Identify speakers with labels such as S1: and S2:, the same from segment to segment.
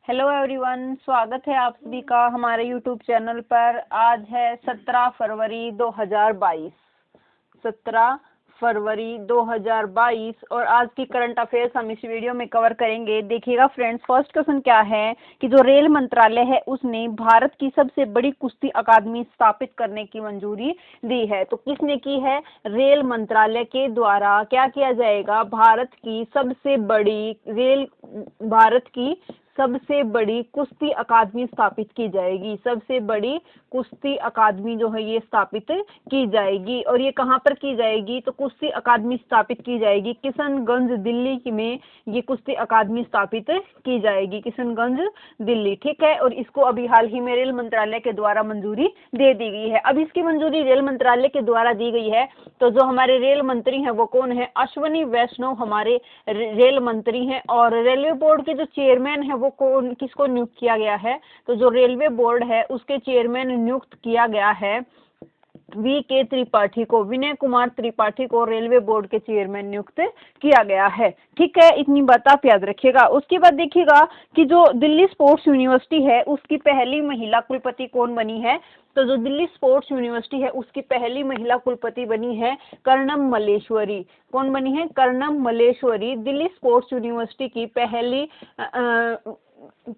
S1: Hello everyone, स्वागत है आप सभी का हमारे यूट्यूब चैनल पर। आज है 17 फरवरी 2022। 17 फरवरी 2022 और आज की करंट अफेयर्स हम इस वीडियो में कवर करेंगे। देखिएगा फ्रेंड्स, फर्स्ट क्वेश्चन क्या है कि जो रेल मंत्रालय है उसने भारत की सबसे बड़ी कुश्ती अकादमी स्थापित करने की मंजूरी दी है। तो किसने की है? रेल मंत्रालय के द्वारा क्या किया जाएगा? भारत की सबसे बड़ी कुश्ती अकादमी स्थापित की जाएगी। सबसे बड़ी कुश्ती अकादमी जो है ये स्थापित की जाएगी। और ये कहाँ पर की जाएगी? तो कुश्ती अकादमी स्थापित की जाएगी किशनगंज दिल्ली में। ये कुश्ती अकादमी स्थापित की जाएगी किशनगंज दिल्ली, ठीक है। और इसको अभी हाल ही में रेल मंत्रालय के द्वारा मंजूरी दे दी गई है। अब इसकी मंजूरी रेल मंत्रालय के द्वारा दी गई है तो जो हमारे रेल मंत्री हैं वो कौन है? अश्विनी वैष्णव हमारे रेल मंत्री हैं। और रेलवे बोर्ड के जो चेयरमैन है वो कौन, किसको नियुक्त किया गया है? तो जो रेलवे बोर्ड है उसके चेयरमैन नियुक्त किया गया है VK त्रिपाठी को, विनय कुमार त्रिपाठी को रेलवे बोर्ड के चेयरमैन नियुक्त किया गया है, ठीक है। इतनी बात आप याद रखिएगा। उसके बाद देखिएगा कि जो दिल्ली स्पोर्ट्स यूनिवर्सिटी है उसकी पहली महिला कुलपति कौन बनी है? तो जो दिल्ली स्पोर्ट्स यूनिवर्सिटी है उसकी पहली महिला कुलपति बनी है कर्णम मल्लेश्वरी। कौन बनी है? कर्णम मल्लेश्वरी। दिल्ली स्पोर्ट्स यूनिवर्सिटी की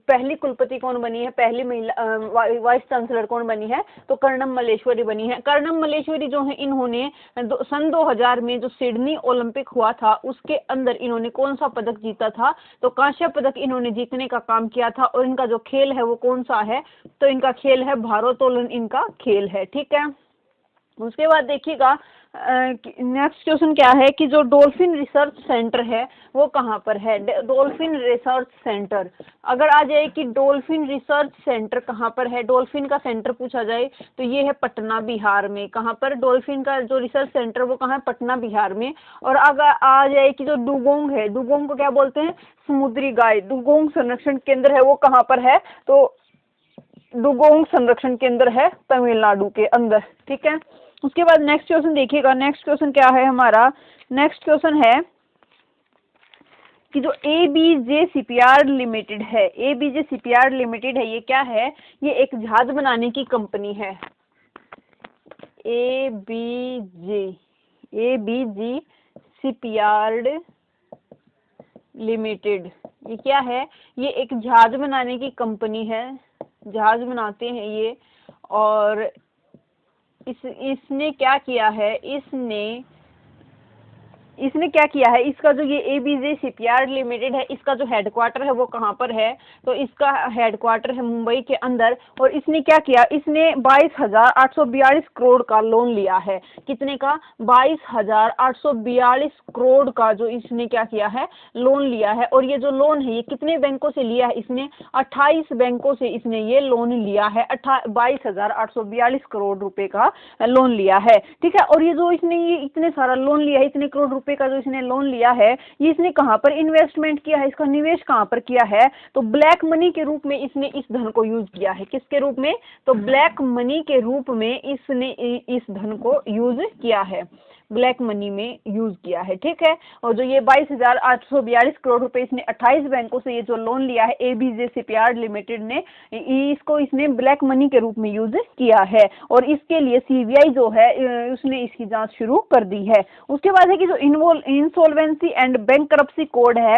S1: पहली कुलपति कौन बनी है? पहली महिला वाइस चांसलर कौन बनी है? तो कर्णम मल्लेश्वरी बनी है। कर्णम मल्लेश्वरी जो है इन्होंने सन 2000 में जो सिडनी ओलंपिक हुआ था उसके अंदर इन्होंने कौन सा पदक जीता था? तो कांस्य पदक इन्होंने जीतने का काम किया था। और इनका जो खेल है वो कौन सा है? तो इनका खेल है भारोत्तोलन, इनका खेल है, ठीक है। उसके बाद देखिएगा नेक्स्ट क्वेश्चन क्या है कि जो डॉल्फिन रिसर्च सेंटर है वो कहाँ पर है? डॉल्फिन रिसर्च सेंटर अगर आ जाए कि डॉल्फिन रिसर्च सेंटर कहाँ पर है, डॉल्फिन का सेंटर पूछा जाए तो ये है पटना बिहार में। कहाँ पर? डॉल्फिन का जो रिसर्च सेंटर वो कहाँ है? पटना बिहार में। और अगर आ जाए कि जो डुगोंग है, डुगोंग को क्या बोलते हैं? समुद्री गाय। डुगोंग संरक्षण केंद्र है वो कहाँ पर है? तो डुगोंग संरक्षण केंद्र है तमिलनाडु के अंदर, ठीक है। उसके बाद नेक्स्ट क्वेश्चन देखिएगा। नेक्स्ट क्वेश्चन क्या है हमारा? नेक्स्ट क्वेश्चन है कि जो ABJ शिपयार्ड लिमिटेड है, ABJ शिपयार्ड लिमिटेड है, ये क्या है? ये एक जहाज बनाने की कंपनी है। ABJ शिपयार्ड लिमिटेड ये क्या है? ये एक जहाज बनाने की कंपनी है, जहाज बनाते हैं ये। और इसने क्या किया है? इसने क्या किया है? इसका जो ये ABJ शिपयार्ड लिमिटेड है इसका जो हेडक्वार्टर है वो कहाँ पर है? तो इसका हेडक्वार्टर है मुंबई के अंदर। और इसने क्या किया? इसने 22,842 करोड़ का लोन लिया है। कितने का? 22,842 करोड़ का जो इसने क्या किया है? लोन लिया है। और ये जो लोन है ये कितने बैंकों से लिया है? इसने 28 बैंकों से इसने ये लोन लिया है। 22,842 करोड़ रुपए का लोन लिया है, ठीक है। और ये जो इसने ये इतने सारा लोन लिया है, इतने करोड़ रुपए का जो इसने लोन लिया है, ये इसने कहाँ पर इन्वेस्टमेंट किया है? इसका निवेश कहाँ पर किया है? तो ब्लैक मनी के रूप में इसने इस धन को यूज किया है। किसके रूप में? तो ब्लैक मनी के रूप में इसने इस धन को यूज किया है, ब्लैक मनी में यूज किया है, ठीक है। और जो ये 22,842 करोड़ रुपए इसने 28 बैंकों से ये जो लोन लिया है ABJ शिपयार्ड लिमिटेड ने, इसको इसने ब्लैक मनी के रूप में यूज किया है। और इसके लिए CBI जो है उसने इसकी जांच शुरू कर दी है। उसके बाद है कि जो इंसॉल्वेंसी एंड बैंकरप्सी कोड है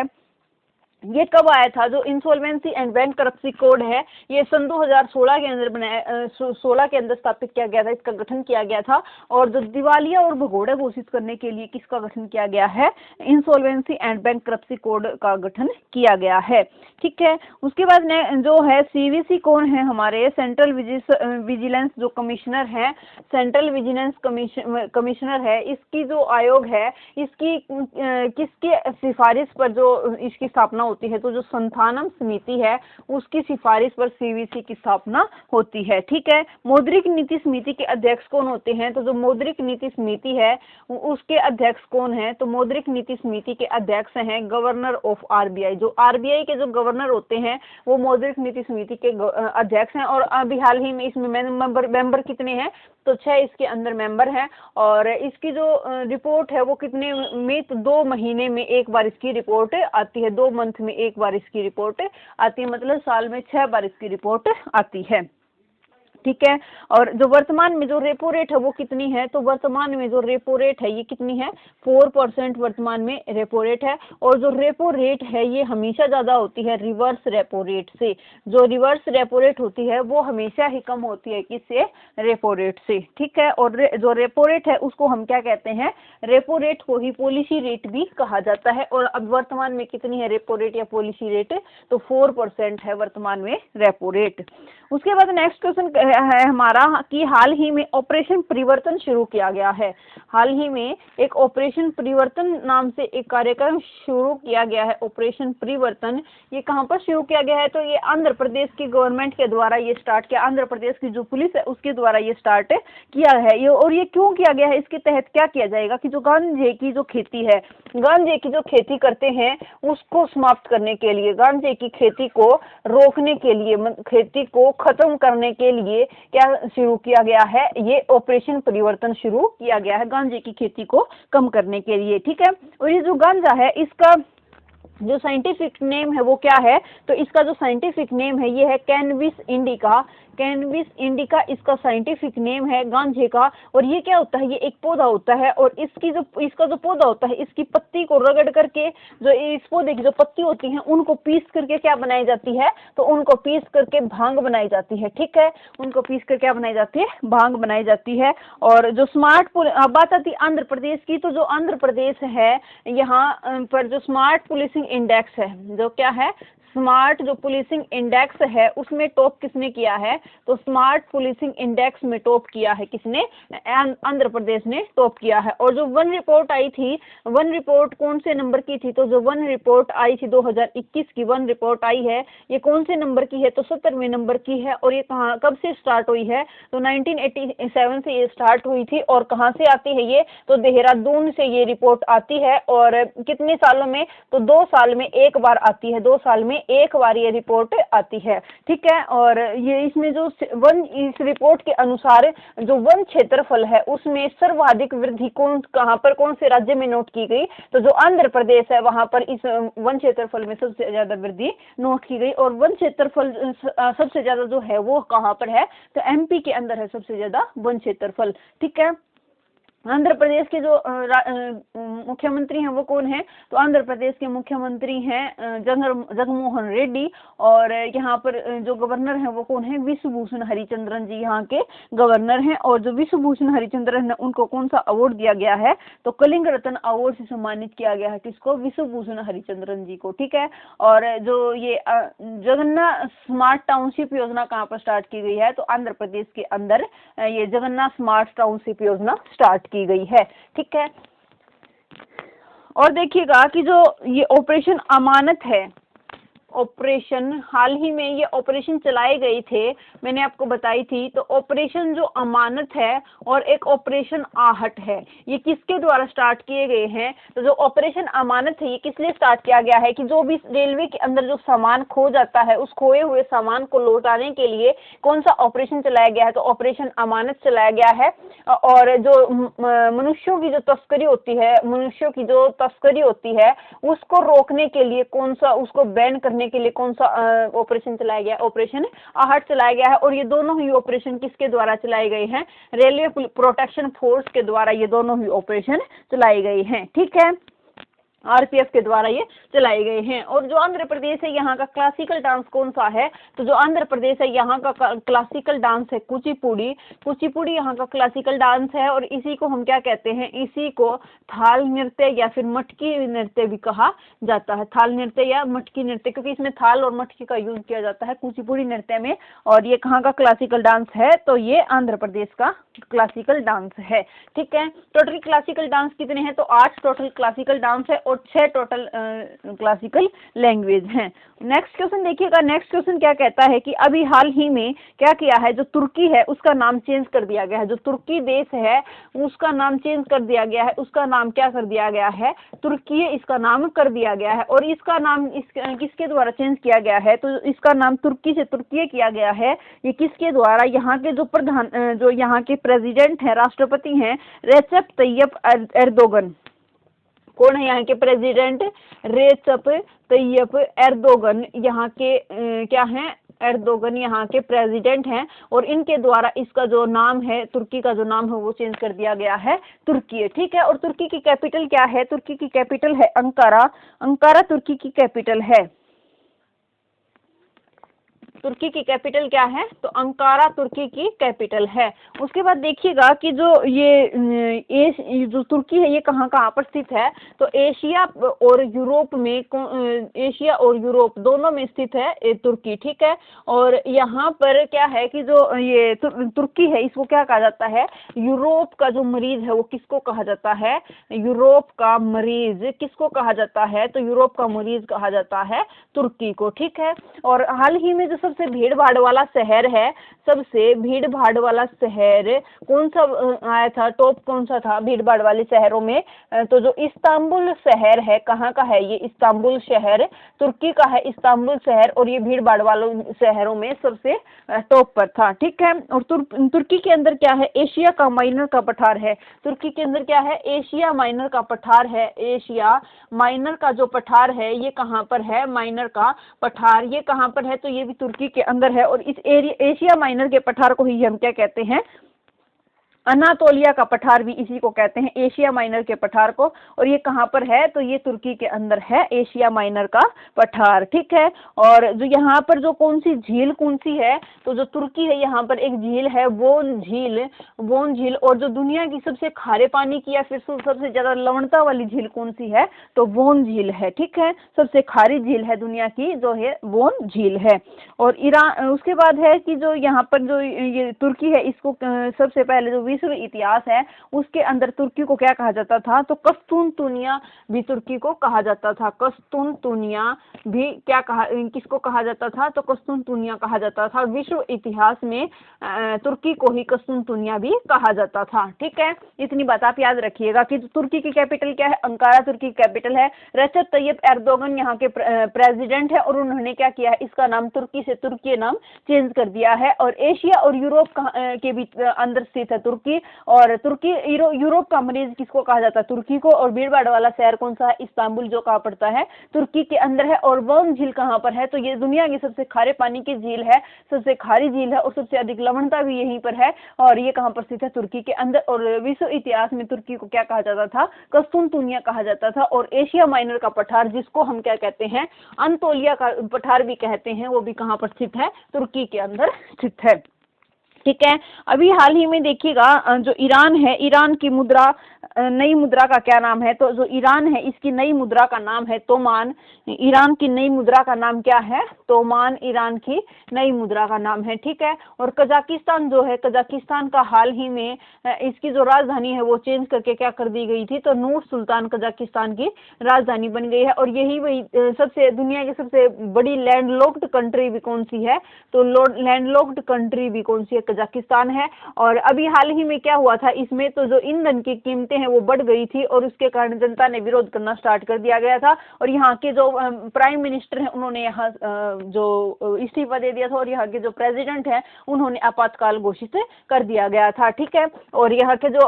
S1: ये कब आया था? जो इंसॉल्वेंसी एंड बैंकरप्सी कोड है ये सन 2016 के अंदर बनाया, 16 के अंदर स्थापित किया गया था, इसका गठन किया गया था। और जो दिवालिया और भगोड़े घोषित करने के लिए किसका गठन किया गया है? इंसॉल्वेंसी एंड बैंकरप्सी कोड का गठन किया गया है, ठीक है। उसके बाद जो है CVC कौन है? हमारे सेंट्रल विजिलेंस जो कमिश्नर है, सेंट्रल विजिलेंस कमिश्नर है। इसकी जो आयोग है इसकी किसकी सिफारिश पर जो इसकी स्थापना होती है? तो जो संथानम समिति है उसकी सिफारिश पर CVC की स्थापना होती है, ठीक है। मौद्रिक नीति समिति के अध्यक्ष कौन होते हैं? तो जो मौद्रिक नीति समिति है उसके अध्यक्ष कौन है? तो मौद्रिक नीति समिति के अध्यक्ष हैं गवर्नर ऑफ RBI। जो RBI के जो गवर्नर होते हैं वो मौद्रिक नीति समिति के अध्यक्ष हैं। और अभी हाल ही में इसमें मेंबर कितने हैं, तो 6 इसके अंदर मेंबर हैं। और इसकी जो रिपोर्ट है वो कितने में, तो 2 महीने में एक बार इसकी रिपोर्ट आती है, 2 मंथ में एक बार इसकी रिपोर्ट आती है, मतलब साल में 6 बार इसकी रिपोर्ट आती है। ठीक है। और जो वर्तमान में जो रेपो रेट है वो कितनी है, तो वर्तमान में जो रेपो रेट है ये कितनी है, 4% वर्तमान में रेपो रेट है। और जो रेपो रेट है ये हमेशा ज्यादा होती है रिवर्स रेपो रेट से। जो रिवर्स रेपो रेट होती है वो हमेशा ही कम होती है किससे, रेपो रेट से। ठीक है। और जो रेपो रेट है उसको हम क्या कहते हैं, रेपो रेट को ही पॉलिसी रेट भी कहा जाता है। और अब वर्तमान में कितनी है रेपो रेट या पॉलिसी रेट, तो 4% है वर्तमान में रेपो रेट। उसके बाद नेक्स्ट क्वेश्चन है हमारा कि हाल ही में ऑपरेशन परिवर्तन शुरू किया गया है। हाल ही में एक ऑपरेशन परिवर्तन नाम से एक कार्यक्रम शुरू किया गया है। ऑपरेशन परिवर्तन ये कहाँ पर शुरू किया गया है, तो ये आंध्र प्रदेश की गवर्नमेंट के द्वारा ये स्टार्ट किया, आंध्र प्रदेश की जो पुलिस है उसके द्वारा ये स्टार्ट किया है। ये और ये क्यों किया गया है, इसके तहत क्या किया जाएगा कि जो गांजे की जो खेती है, गांजे की जो खेती करते हैं उसको समाप्त करने के लिए, गांजे की खेती को रोकने के लिए, खेती को खत्म करने के लिए क्या शुरू किया गया है, ये ऑपरेशन परिवर्तन शुरू किया गया है गांजे की खेती को कम करने के लिए। ठीक है। और ये जो गांजा है इसका जो साइंटिफिक नेम है वो क्या है, तो इसका जो साइंटिफिक नेम है ये है कैनबिस इंडिका। कैनबिस इंडिका इसका साइंटिफिक नेम है गांजे का। और ये क्या होता है, ये एक पौधा होता है और इसका जो पौधा होता है इसकी पत्ती को रगड़ करके, जो इस पौधे की जो पत्ती होती है उनको पीस करके क्या बनाई जाती है, तो उनको पीस करके भांग बनाई जाती है। ठीक है। उनको पीस कर क्या बनाई जाती है, भांग बनाई जाती है। और जो बात आती है आंध्र प्रदेश की, तो जो आंध्र प्रदेश है यहाँ पर जो स्मार्ट पुलिसिंग इंडेक्स है, जो क्या है, स्मार्ट जो पुलिसिंग इंडेक्स है उसमें टॉप किसने किया है, तो स्मार्ट पुलिसिंग इंडेक्स में टॉप किया है किसने, आंध्र प्रदेश ने टॉप किया है। और जो वन रिपोर्ट आई थी, वन रिपोर्ट कौन से नंबर की थी, तो जो वन रिपोर्ट आई थी 2021 की वन रिपोर्ट आई है, ये कौन से नंबर की है, तो 70वें नंबर की है। और ये कहाँ कब से स्टार्ट हुई है, तो 1987 से ये स्टार्ट हुई थी। और कहाँ से आती है ये, तो देहरादून से ये रिपोर्ट आती है। और कितने सालों में, तो 2 साल में एक बार आती है, 2 साल में एक बार ये रिपोर्ट आती है। ठीक है। और ये इसमें जो इस रिपोर्ट के अनुसार जो वन क्षेत्रफल है उसमें सर्वाधिक वृद्धि कहाँ पर कौन से राज्य में नोट की गई, तो जो आंध्र प्रदेश है वहां पर इस वन क्षेत्रफल में सबसे ज्यादा वृद्धि नोट की गई। और वन क्षेत्रफल सबसे ज्यादा जो है वो कहाँ पर है, तो एमपी के अंदर है सबसे ज्यादा वन क्षेत्रफल। ठीक है। आंध्र प्रदेश के जो मुख्यमंत्री हैं वो कौन है, तो आंध्र प्रदेश के मुख्यमंत्री हैं जगनमोहन रेड्डी। और यहाँ पर जो गवर्नर हैं वो कौन है, विश्वभूषण हरिचंद्रन जी यहाँ के गवर्नर हैं। और जो विश्वभूषण हरिचंद्रन है उनको कौन सा अवार्ड दिया गया है, तो कलिंग रत्न अवार्ड से सम्मानित किया गया है किसको, विश्वभूषण हरिचंद्रन जी को। ठीक है। और जो ये जगन्नाथ स्मार्ट टाउनशिप योजना कहाँ पर स्टार्ट की गई है, तो आंध्र प्रदेश के अंदर ये जगन्नाथ स्मार्ट टाउनशिप योजना स्टार्ट की गई है। ठीक है। और देखिएगा कि जो ये ऑपरेशन अमानत है, ऑपरेशन हाल ही में ये ऑपरेशन चलाए गए थे, मैंने आपको बताई थी। तो ऑपरेशन जो अमानत है और एक ऑपरेशन आहट है, ये किसके द्वारा स्टार्ट किए गए हैं, तो जो ऑपरेशन अमानत है ये किस लिए स्टार्ट किया गया है कि जो भी रेलवे के अंदर जो सामान खो जाता है उस खोए हुए सामान को लौटाने के लिए कौन सा ऑपरेशन चलाया गया है, तो ऑपरेशन अमानत चलाया गया है। और जो मनुष्यों की जो तस्करी होती है, मनुष्यों की जो तस्करी होती है उसको रोकने के लिए कौन सा, उसको बैन करने के लिए कौन सा ऑपरेशन चलाया गया, ऑपरेशन आहट चलाया गया है। और ये दोनों ही ऑपरेशन किसके द्वारा चलाए गए हैं, रेलवे प्रोटेक्शन फोर्स के द्वारा ये दोनों ही ऑपरेशन चलाए गए हैं। ठीक है। आरपीएफ के द्वारा ये चलाए गए हैं। और जो आंध्र प्रदेश है यहाँ का क्लासिकल डांस कौन सा है, तो जो आंध्र प्रदेश है यहाँ का क्लासिकल डांस है कुचिपुड़ी। कुचिपुड़ी यहाँ का क्लासिकल डांस है। और इसी को हम क्या कहते हैं, इसी को थाल नृत्य या फिर मटकी नृत्य भी कहा जाता है, थाल नृत्य या मटकी नृत्य, क्योंकि इसमें थाल और मटकी का यूज किया जाता है कुचिपुड़ी नृत्य में। और ये कहाँ का क्लासिकल डांस है, तो ये आंध्र प्रदेश का क्लासिकल डांस है। ठीक है। टोटल क्लासिकल डांस कितने हैं, तो 8 टोटल क्लासिकल डांस है। और 6 टोटल क्लासिकल लैंग्वेज हैं। नेक्स्ट क्वेश्चन देखिएगा, नेक्स्ट क्वेश्चन क्या कहता है कि अभी हाल ही में क्या किया है, जो तुर्की है उसका नाम चेंज कर दिया गया है। जो तुर्की देश है उसका नाम चेंज कर दिया गया है, उसका नाम क्या कर दिया गया है, तुर्की इसका नाम कर दिया गया है। और इसका नाम किसके द्वारा चेंज किया गया है, तो इसका नाम तुर्की से तुर्की किया गया है। ये किसके द्वारा, यहाँ के जो प्रधान जो यहाँ के प्रेसिडेंट हैं, राष्ट्रपति हैं, रेसेप तैयप एर्दोगन। कौन है यहाँ के प्रेसिडेंट, रेसेप तैयप एर्दोगन यहाँ के क्या हैं, एर्दोगन यहाँ के प्रेसिडेंट हैं। और इनके द्वारा इसका जो नाम है, तुर्की का जो नाम है वो चेंज कर दिया गया है तुर्की, ठीक है। और तुर्की की कैपिटल क्या है, तुर्की की कैपिटल है अंकारा। अंकारा तुर्की की कैपिटल है। तुर्की की कैपिटल क्या है, तो अंकारा तुर्की की कैपिटल है। उसके बाद देखिएगा कि जो ये जो तुर्की है ये कहाँ कहाँ पर स्थित है, तो एशिया और यूरोप में, एशिया और यूरोप दोनों में स्थित है तुर्की, ठीक है। और यहाँ पर क्या है कि जो ये तुर्की है इसको क्या कहा जाता है, यूरोप का जो मरीज है वो किसको कहा जाता है, यूरोप का मरीज किसको कहा जाता है, तो यूरोप का मरीज कहा जाता है तुर्की को, ठीक है। और हाल ही में जो सबसे भीड़ भाड़ वाला शहर है, सबसे भीड़ भाड़ वाला शहर कौन सा आया था, टॉप कौन सा था भीड़ भाड़ वाले शहरों में, तो जो इस्तांबुल शहर है, कहाँ का है ये, इस्तांबुल शहर तुर्की का है, इस्तांबुल शहर। और ये भीड़ भाड़ वालों शहरों में सबसे टॉप पर था, ठीक है। और तुर्की के अंदर क्या है, एशिया का माइनर का पठार है। तुर्की के अंदर क्या है, एशिया माइनर का पठार है। एशिया माइनर का जो पठार है ये कहाँ पर है, माइनर का पठार ये कहाँ पर है, तो ये भी तुर्की के अंदर है। और इस एशिया माइनर के पठार को ही हम क्या कहते हैं, अनातोलिया का पठार भी इसी को कहते हैं, एशिया माइनर के पठार को। और ये कहाँ पर है, तो ये तुर्की के अंदर है एशिया माइनर का पठार, ठीक है। और जो यहाँ पर जो कौन सी झील कौन सी है, तो जो तुर्की है यहाँ पर एक झील है वोन झील, वोन झील। और जो दुनिया की सबसे खारे पानी की या फिर सबसे ज्यादा लवणता वाली झील कौन सी है, तो वोन झील है, ठीक है। सबसे खारी झील है दुनिया की जो है वोन झील है। और ईरान उसके बाद है कि जो यहाँ पर जो ये तुर्की है इसको सबसे पहले जो विश्व इतिहास है उसके अंदर तुर्की को क्या कहा जाता था, तो कस्तूनतुनिया भी तुर्की को कहा जाता था। कस्तूनतुनिया भी क्या कहा, किसको कहा जाता था, तो कस्तूनतुनिया कहा जाता था। विश्व इतिहास में तुर्की को ही कस्तूनतुनिया भी कहा जाता था, ठीक है। इतनी बात आप याद रखिएगा कि तुर्की की कैपिटल क्या है, अंकारा तुर्की की कैपिटल है। रेसेप तैयप एर्दोगन यहाँ के प्रेसिडेंट है और उन्होंने क्या किया है, इसका नाम तुर्की से तुर्की नाम चेंज कर दिया है। और एशिया और यूरोप के भी अंदर स्थित है तुर्की। और तुर्की यूरोप का मरीज किसको कहा जाता है, तुर्की को। और भीड़ भाड़ वाला शहर कौन सा है, इस्तांबुल, जो कहाँ पड़ता है, तुर्की के अंदर है। और वोन झील कहाँ पर है, तो ये दुनिया की सबसे खारे पानी की झील है, सबसे खारी झील है और सबसे अधिक लवणता भी यहीं पर है। और ये कहाँ पर स्थित है, तुर्की के अंदर। और विश्व इतिहास में तुर्की को क्या कहा जाता था, कस्तूनतुनिया कहा जाता था। और एशिया माइनर का पठार जिसको हम क्या कहते हैं, अनतोलिया का पठार भी कहते हैं, वो भी कहाँ पर स्थित है, तुर्की के अंदर स्थित है, ठीक है। अभी हाल ही में देखिएगा जो ईरान है, ईरान की मुद्रा, नई मुद्रा का क्या नाम है, तो जो ईरान है इसकी नई मुद्रा का नाम है तोमान। ईरान की नई मुद्रा का नाम क्या है, तोमान ईरान की नई मुद्रा का नाम है, ठीक है। और कजाकिस्तान जो है, कजाकिस्तान का हाल ही में इसकी जो राजधानी है वो चेंज करके क्या कर दी गई थी, तो नूर सुल्तान कजाकिस्तान की राजधानी बन गई है। और यही वही सबसे दुनिया की सबसे बड़ी लैंडलॉक्ड कंट्री भी कौन सी है, तो लैंडलॉक्ड कंट्री भी कौन सी है, कजाकिस्तान है। और अभी हाल ही में क्या हुआ था इसमें, तो जो ईंधन की कीमतें हैं वो बढ़ गई थी और उसके कारण जनता ने विरोध करना स्टार्ट कर दिया गया था। और यहाँ के जो प्राइम मिनिस्टर हैं उन्होंने यहाँ जो इस्तीफा दे दिया था। और यहाँ के जो प्रेसिडेंट हैं उन्होंने आपातकाल घोषित कर दिया गया था, ठीक है। और यहाँ के जो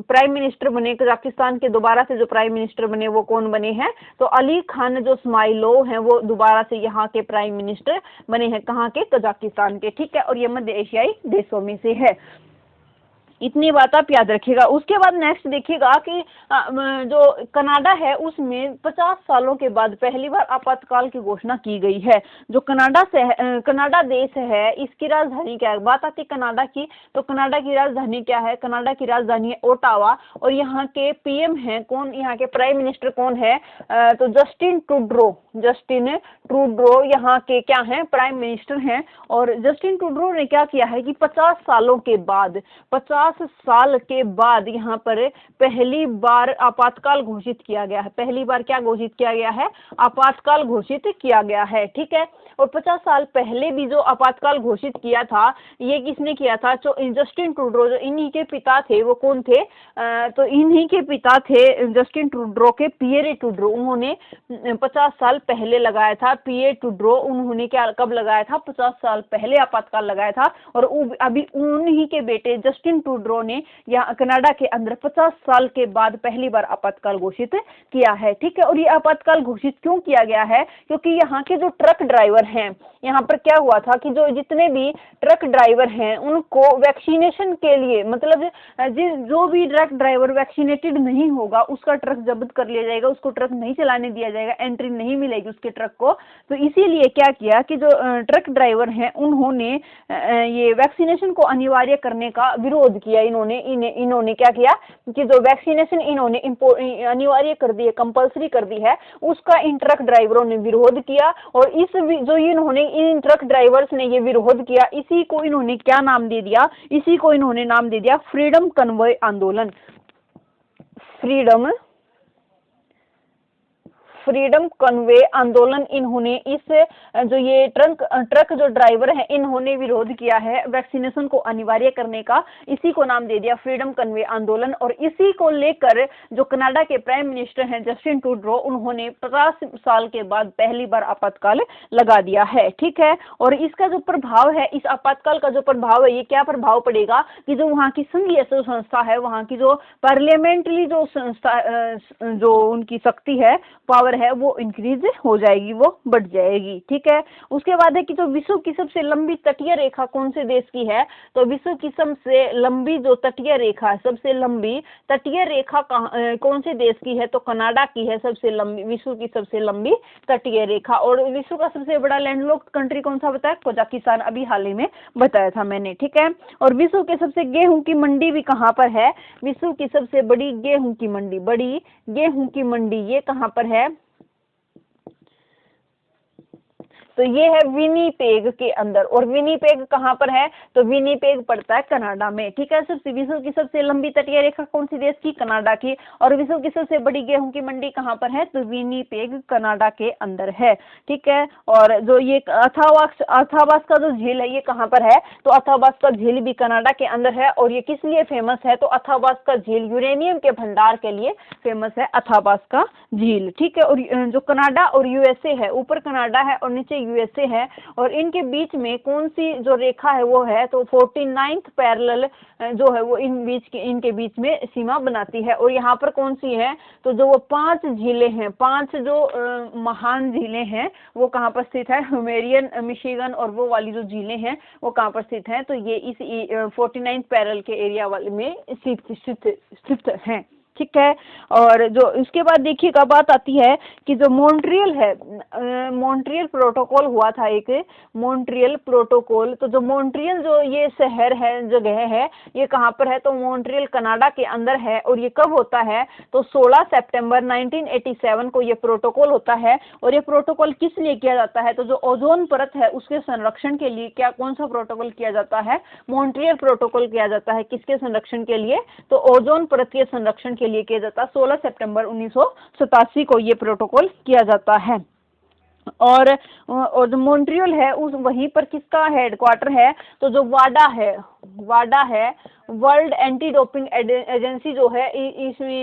S1: प्राइम मिनिस्टर बने कजाकिस्तान के, दोबारा से जो प्राइम मिनिस्टर बने वो कौन बने हैं, तो अली खान जो स्माइलोव हैं वो दोबारा से यहाँ के प्राइम मिनिस्टर बने हैं, कहाँ के, कजाकिस्तान के, ठीक है। और ये मध्य एशियाई देशों में से है। इतनी बात आप याद रखिएगा। उसके बाद नेक्स्ट देखिएगा कि जो कनाडा है उसमें 50 सालों के बाद पहली बार आपातकाल की घोषणा की गई है। जो कनाडा देश है इसकी राजधानी क्या है, बात आती कनाडा की, तो कनाडा की राजधानी क्या है, कनाडा की राजधानी है ओटावा। और यहाँ के पीएम हैं कौन, यहाँ के प्राइम मिनिस्टर कौन है, तो जस्टिन ट्रूडो, जस्टिन ट्रूडो यहाँ के क्या हैं, प्राइम मिनिस्टर हैं। और जस्टिन ट्रूडो ने क्या किया है कि 50 सालों के बाद 50 50 साल के बाद यहाँ पर पहली बार आपातकाल घोषित किया गया है। पहली बार क्या घोषित किया गया है? आपातकाल घोषित किया गया है, ठीक है। और 50 साल पहले भी जो आपातकाल घोषित किया था, ये किसने किया था? जो जस्टिन ट्रूडो, जो इन्हीं के पिता थे, वो कौन थे? तो इन्हीं के पिता थे जस्टिन ट्रूडो के पियरे ट्रूडो। उन्होंने 50 साल पहले लगाया था। पियरे ट्रूडो उन्होंने क्या कब लगाया था? 50 साल पहले आपातकाल लगाया था। और अभी उन्हीं के बेटे जस्टिन ट्रूडो ने यहाँ कनाडा के अंदर 50 साल के बाद पहली बार आपातकाल घोषित किया है, ठीक है। और ये आपातकाल घोषित क्यों किया गया है? क्योंकि यहाँ के जो ट्रक ड्राइवर हैं, यहाँ पर क्या हुआ था कि जो जितने भी ट्रक ड्राइवर हैं उनको वैक्सीनेशन के लिए, मतलब जो भी ट्रक ड्राइवर वैक्सीनेटेड नहीं होगा उसका ट्रक जब्त कर लिया जाएगा, उसको ट्रक नहीं चलाने दिया जाएगा, एंट्री नहीं मिलेगी उसके ट्रक को। तो इसीलिए क्या किया कि जो ट्रक ड्राइवर हैं उन्होंने ये वैक्सीनेशन को अनिवार्य करने का विरोध किया। इन्होंने क्या किया कि जो वैक्सीनेशन इन्होंने अनिवार्य कर दी है, कंपल्सरी कर दी है, उसका इन ट्रक ड्राइवरों ने विरोध किया। और इन ट्रक ड्राइवर्स ने ये विरोध किया, इसी को इन्होंने क्या नाम दे दिया? इसी को इन्होंने नाम दे दिया फ्रीडम कन्वॉय आंदोलन। फ्रीडम कन्वे आंदोलन इन्होंने इस जो ये ट्रक जो ड्राइवर हैं इन्होंने विरोध किया है वैक्सीनेशन को अनिवार्य करने का, इसी को नाम दे दिया फ्रीडम कन्वे आंदोलन। और इसी को लेकर जो कनाडा के प्राइम मिनिस्टर हैं जस्टिन ट्रूडो, उन्होंने 50 साल के बाद पहली बार आपातकाल लगा दिया है, ठीक है। और इसका जो प्रभाव है, इस आपातकाल का जो प्रभाव है, ये क्या प्रभाव पड़ेगा कि जो वहाँ की संघीय संस्था है, वहाँ की जो पार्लियामेंट्री जो संस्था, जो उनकी शक्ति है, पावर है, वो इंक्रीज हो जाएगी, वो बढ़ जाएगी, ठीक है। उसके बाद है कि जो विश्व की सबसे लंबी तटीय रेखा कौन से देश की है? तो विश्व की सबसे लंबी जो तटीय रेखा, सबसे लंबी तटीय रेखा कौन से देश की है? तो कनाडा की है सबसे लंबी, विश्व की सबसे लंबी तटीय रेखा। और विश्व का सबसे बड़ा लैंडलॉक्ड कंट्री कौन सा बताया? कजाकिस्तान, अभी हाल ही में बताया था मैंने, ठीक है। और विश्व के सबसे गेहूं की मंडी भी कहाँ पर है? विश्व की सबसे बड़ी गेहूं की मंडी, ये कहाँ पर है? तो ये है विनीपेग के अंदर। और विनीपेग कहाँ पर है? तो विनीपेग पड़ता है कनाडा में, ठीक है। विश्व की सबसे लंबी तटीय रेखा कौन सी देश की? कनाडा की। और विश्व की सबसे बड़ी गेहूं की मंडी कहाँ पर है? तो विनीपेग कनाडा के अंदर है, ठीक है। और जो ये अथावास का जो झील है, ये कहाँ पर है? तो अथावास का झील भी कनाडा के अंदर है। और ये किस लिए फेमस है? तो अथावास का झील यूरेनियम के भंडार के लिए फेमस है, अथावास का झील, ठीक है। और जो कनाडा और यूएसए है, ऊपर कनाडा है और नीचे यूएसए है, और इनके बीच में कौन सी जो रेखा है वो है? तो 49th पैरेलल जो है वो इनके बीच में सीमा बनाती है। और यहाँ पर कौन सी है? तो जो वो 5 झीलें हैं, 5 जो महान झीलें हैं, वो कहाँ पर स्थित है? ह्यूमेरियन, मिशिगन और वो वाली जो झीलें हैं वो कहाँ पर स्थित हैं? तो ये इस 49th पैरेलल के एरिया वाले में स्थित हैं, ठीक है। और जो उसके बाद देखिएगा बात आती है कि जो मॉन्ट्रियल है, मॉन्ट्रियल प्रोटोकॉल हुआ था, एक मॉन्ट्रियल प्रोटोकॉल। तो जो मॉन्ट्रियल जो ये शहर है, जगह है, ये कहाँ पर है? तो मॉन्ट्रियल कनाडा के अंदर है। और ये कब होता है? तो 16 सितंबर 1987 को ये प्रोटोकॉल होता है। और ये प्रोटोकॉल किस लिए किया जाता है? तो जो ओजोन परत है उसके संरक्षण के लिए कौन सा प्रोटोकॉल किया जाता है? मॉन्ट्रियल प्रोटोकॉल किया जाता है। किसके संरक्षण के लिए? तो ओजोन परत के संरक्षण के लिए किया जाता है। 16 सितंबर 1987 को ये प्रोटोकॉल किया जाता है। और जो मॉन्ट्रियल है उस वहीं पर किसका हेडक्वार्टर है? तो जो वाडा है, वर्ल्ड एंटी डोपिंग एजेंसी जो है,